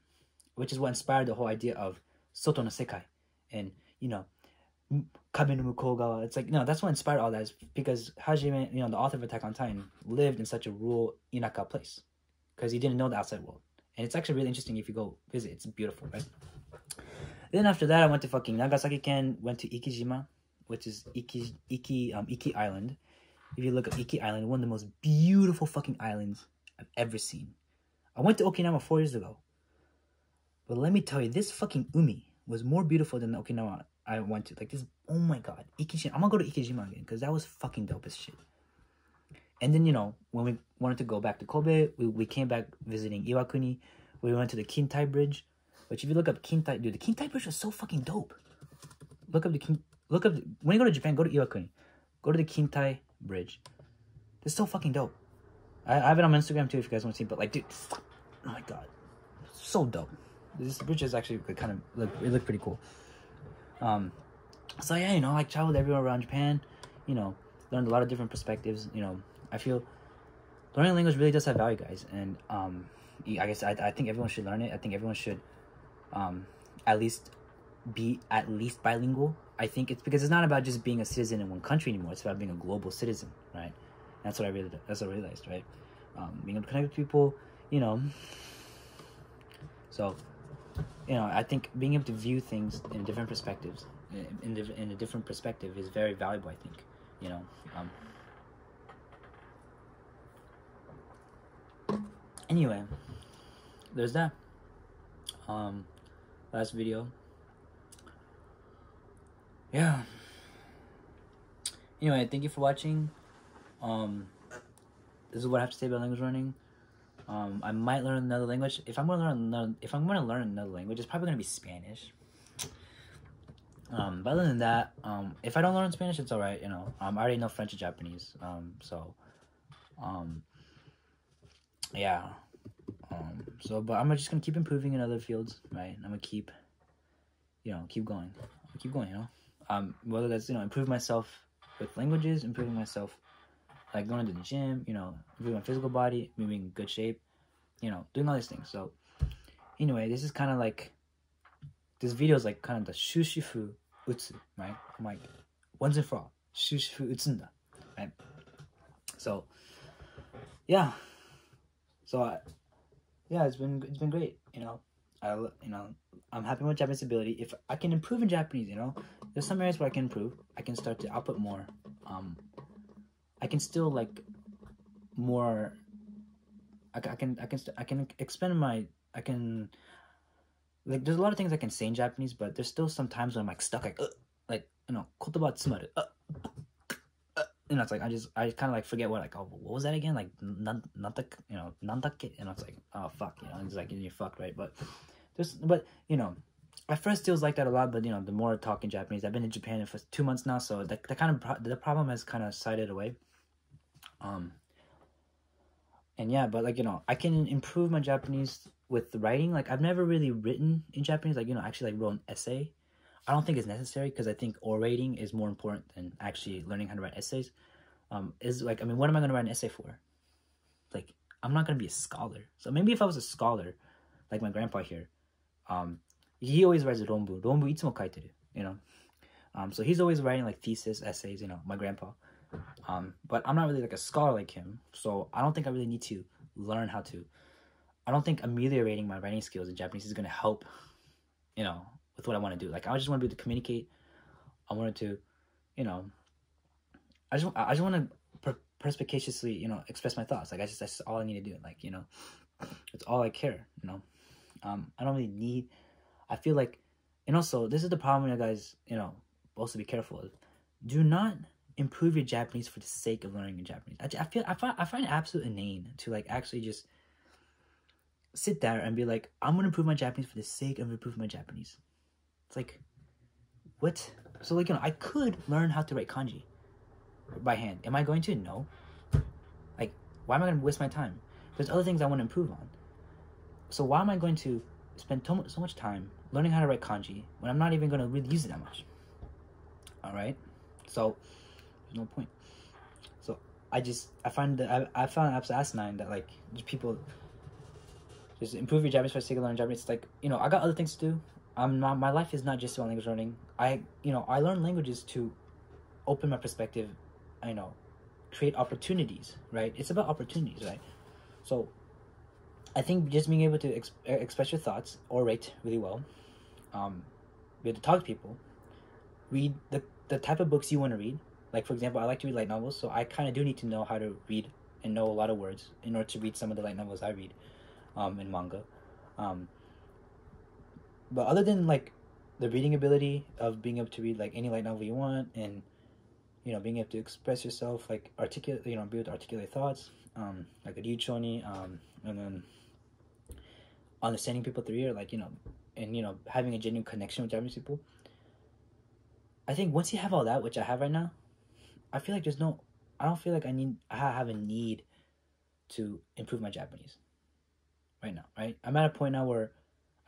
S1: which is what inspired the whole idea of Soto no Sekai, and, you know, Kabe no Mukou gawa. It's like, no, that's what inspired all that, is because Hajime, you know, the author of Attack on Titan, lived in such a rural Inaka place, because he didn't know the outside world. And it's actually really interesting if you go visit. It's beautiful, right? Then after that, I went to Nagasaki Ken, went to Ikijima, which is Iki Island. If you look at Iki Island, one of the most beautiful islands I've ever seen. I went to Okinawa 4 years ago. But let me tell you, this umi was more beautiful than the Okinawa I went to. Like this, oh my god. Ikijima. I'm gonna go to Ikijima again, because that was fucking dope as shit. And then, you know, when we wanted to go back to Kobe, we came back visiting Iwakuni. We went to the Kintai Bridge, which if you look up Kintai, dude, the Kintai Bridge was so fucking dope. When you go to Japan, go to Iwakuni. Go to the Kintai Bridge. It's so fucking dope. I have it on my Instagram too if you guys want to see, but like, dude, oh my god. So dope. This bridge is actually kind of, it looked pretty cool. So yeah, you know, I traveled everywhere around Japan, you know, learned a lot of different perspectives, you know. I feel learning language really does have value, guys, and I guess I think everyone should learn it. I think everyone should at least be at least bilingual. I think it's because it's not about just being a citizen in one country anymore. It's about being a global citizen, right? That's what I realized, right? Being able to connect with people, you know. So, you know, I think being able to view things in different perspectives, in a different perspective, is very valuable. I think, you know. Anyway, there's that. Last video. Yeah. Anyway, thank you for watching. This is what I have to say about language learning. I might learn another language. If I'm gonna learn another language, it's probably gonna be Spanish. But other than that, if I don't learn Spanish, it's alright. You know, I already know French and Japanese. Yeah. But I'm just gonna keep improving in other fields, right? I'm gonna keep going. You know, whether that's, you know, improve myself with languages, improving myself, like going to the gym, you know, improving my physical body, being in good shape, you know, doing all these things. So, anyway, this is kind of like, this video is like kind of the shushifu utsu, right? I'm like, once and for all, shushifu utsunda, right? So, yeah. So, yeah, it's been great, you know. I'm happy with my Japanese ability. If I can improve in Japanese, you know, there's some areas where I can improve. I can start to output more. I can still like more. I can expand my. I can, like, there's a lot of things I can say in Japanese, but there's still some times when I'm like stuck, like you know, kotoba tsumaru. You know, it's like I kind of like forget what was that again? Like nandakke, you know, nandakke, and it's like, oh fuck, you know, it's like you're fucked, right? But you know, at first it was like that a lot, but you know, the more I talk in Japanese, I've been in Japan for 2 months now, so the problem has kind of sided away. And yeah, but like, you know, I can improve my Japanese with the writing. Like, I've never really written in Japanese, like, you know, actually like wrote an essay. I don't think it's necessary, because I think orating is more important than actually learning how to write essays. Is like, I mean, what am I going to write an essay for? Like, I'm not going to be a scholar. So maybe if I was a scholar, like my grandpa here, he always writes ronbu. Ronbu itsumo kaiteru, you know. So he's always writing like thesis, essays, you know, my grandpa. But I'm not really like a scholar like him, so I don't think I really need to learn how to. I don't think ameliorating my writing skills in Japanese is going to help, you know, with what I want to do. Like, I just want to be able to communicate. I wanted to, you know, I just want to perspicaciously, you know, express my thoughts. Like, that's just all I need to do. Like, you know, it's all I care, you know. I don't really need, I feel like, and also, this is the problem, you guys, you know, also be careful of. Do not improve your Japanese for the sake of learning Japanese. I find it absolutely inane to like actually just sit there and be like, I'm gonna improve my Japanese for the sake of improving my Japanese. It's like, what? So like, you know, I could learn how to write kanji by hand. Am I going to? No. Like, why am I gonna waste my time? There's other things I want to improve on. So why am I going to spend so much time learning how to write kanji when I'm not even going to really use it that much? Alright? So, there's no point. So, I found absolutely asinine that, like, just people just improve your Japanese for the sake of learning Japanese. It's like, you know, I got other things to do. My life is not just about language learning. I learn languages to open my perspective, you know, create opportunities, right? It's about opportunities, right? So, I think just being able to express your thoughts, orate really well, be able to talk to people, read the type of books you want to read. Like, for example, I like to read light novels, so I kind of do need to know how to read and know a lot of words in order to read some of the light novels I read in manga. But other than, like, the reading ability of being able to read, like, any light novel you want, and, you know, being able to express yourself, like, articulate, you know, be able to articulate thoughts, like a ryuchoni, and then understanding people through ear, like, you know, and, you know, having a genuine connection with Japanese people. I think once you have all that, which I have right now, I feel like I don't feel like I have a need to improve my Japanese right now, right? I'm at a point now where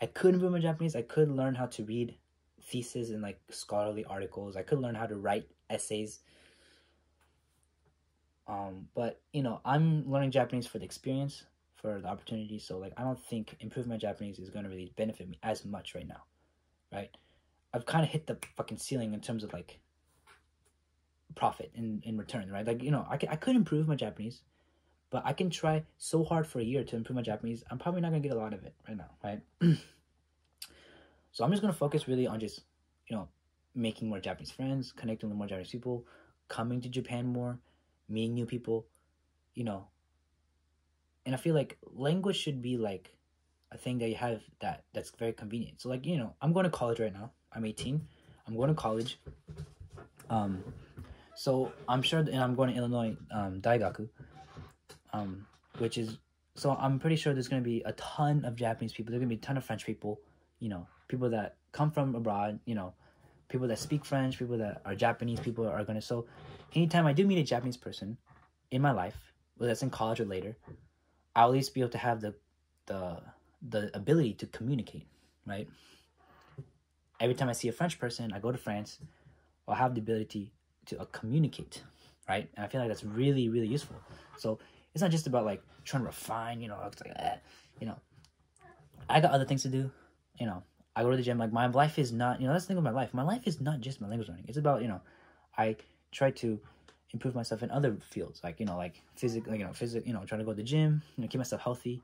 S1: I could improve my Japanese. I could learn how to read theses and, like, scholarly articles. I could learn how to write essays. But, you know, I'm learning Japanese for the experience, for the opportunity. So, like, I don't think improving my Japanese is going to really benefit me as much right now. right? I've kind of hit the fucking ceiling in terms of like profit in return, right? Like, I could improve my Japanese, but I can try so hard for a year to improve my Japanese. I'm probably not gonna get a lot of it right now, right? So I'm just gonna focus really on just, making more Japanese friends, connecting with more Japanese people, coming to Japan more, meeting new people, and I feel like language should be like a thing that you have that's very convenient. So like, I'm going to college right now. I'm 18. I'm going to college. So I'm sure, and I'm going to Illinois Daigaku, which is, so I'm pretty sure there's going to be a ton of Japanese people. There's going to be a ton of French people, people that come from abroad, people that speak French, people that are Japanese, people are going to, so anytime I do meet a Japanese person in my life, whether that's in college or later, I'll at least be able to have the ability to communicate, right? Every time I see a French person, I go to France, I'll have the ability to communicate, right? And I feel like that's really, really useful. So it's not just about like trying to refine, it's like, I got other things to do, I go to the gym. Like my life is not, that's the thing with my life. My life is not just my language learning. It's about, I try to improve myself in other fields, like, like physically, trying to go to the gym, keep myself healthy,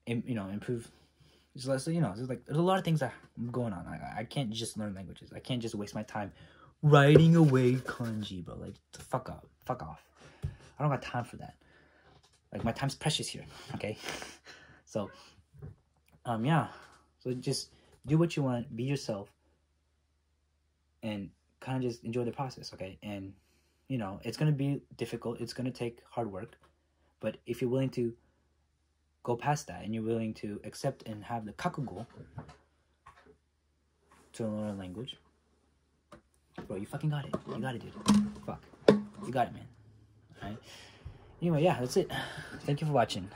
S1: improve. So, there's like, there's a lot of things that are going on. I can't just learn languages. I can't just waste my time writing away kanji, bro. Like, fuck off. I don't got time for that. Like, my time's precious here, okay? So, yeah. So just do what you want, be yourself, and kind of just enjoy the process, okay? And, it's going to be difficult. It's going to take hard work. But if you're willing to go past that and you're willing to accept and have the kakugo to learn a language, bro, you fucking got it. You got it, dude. Fuck. You got it, man. All right? Anyway, yeah, that's it. Thank you for watching.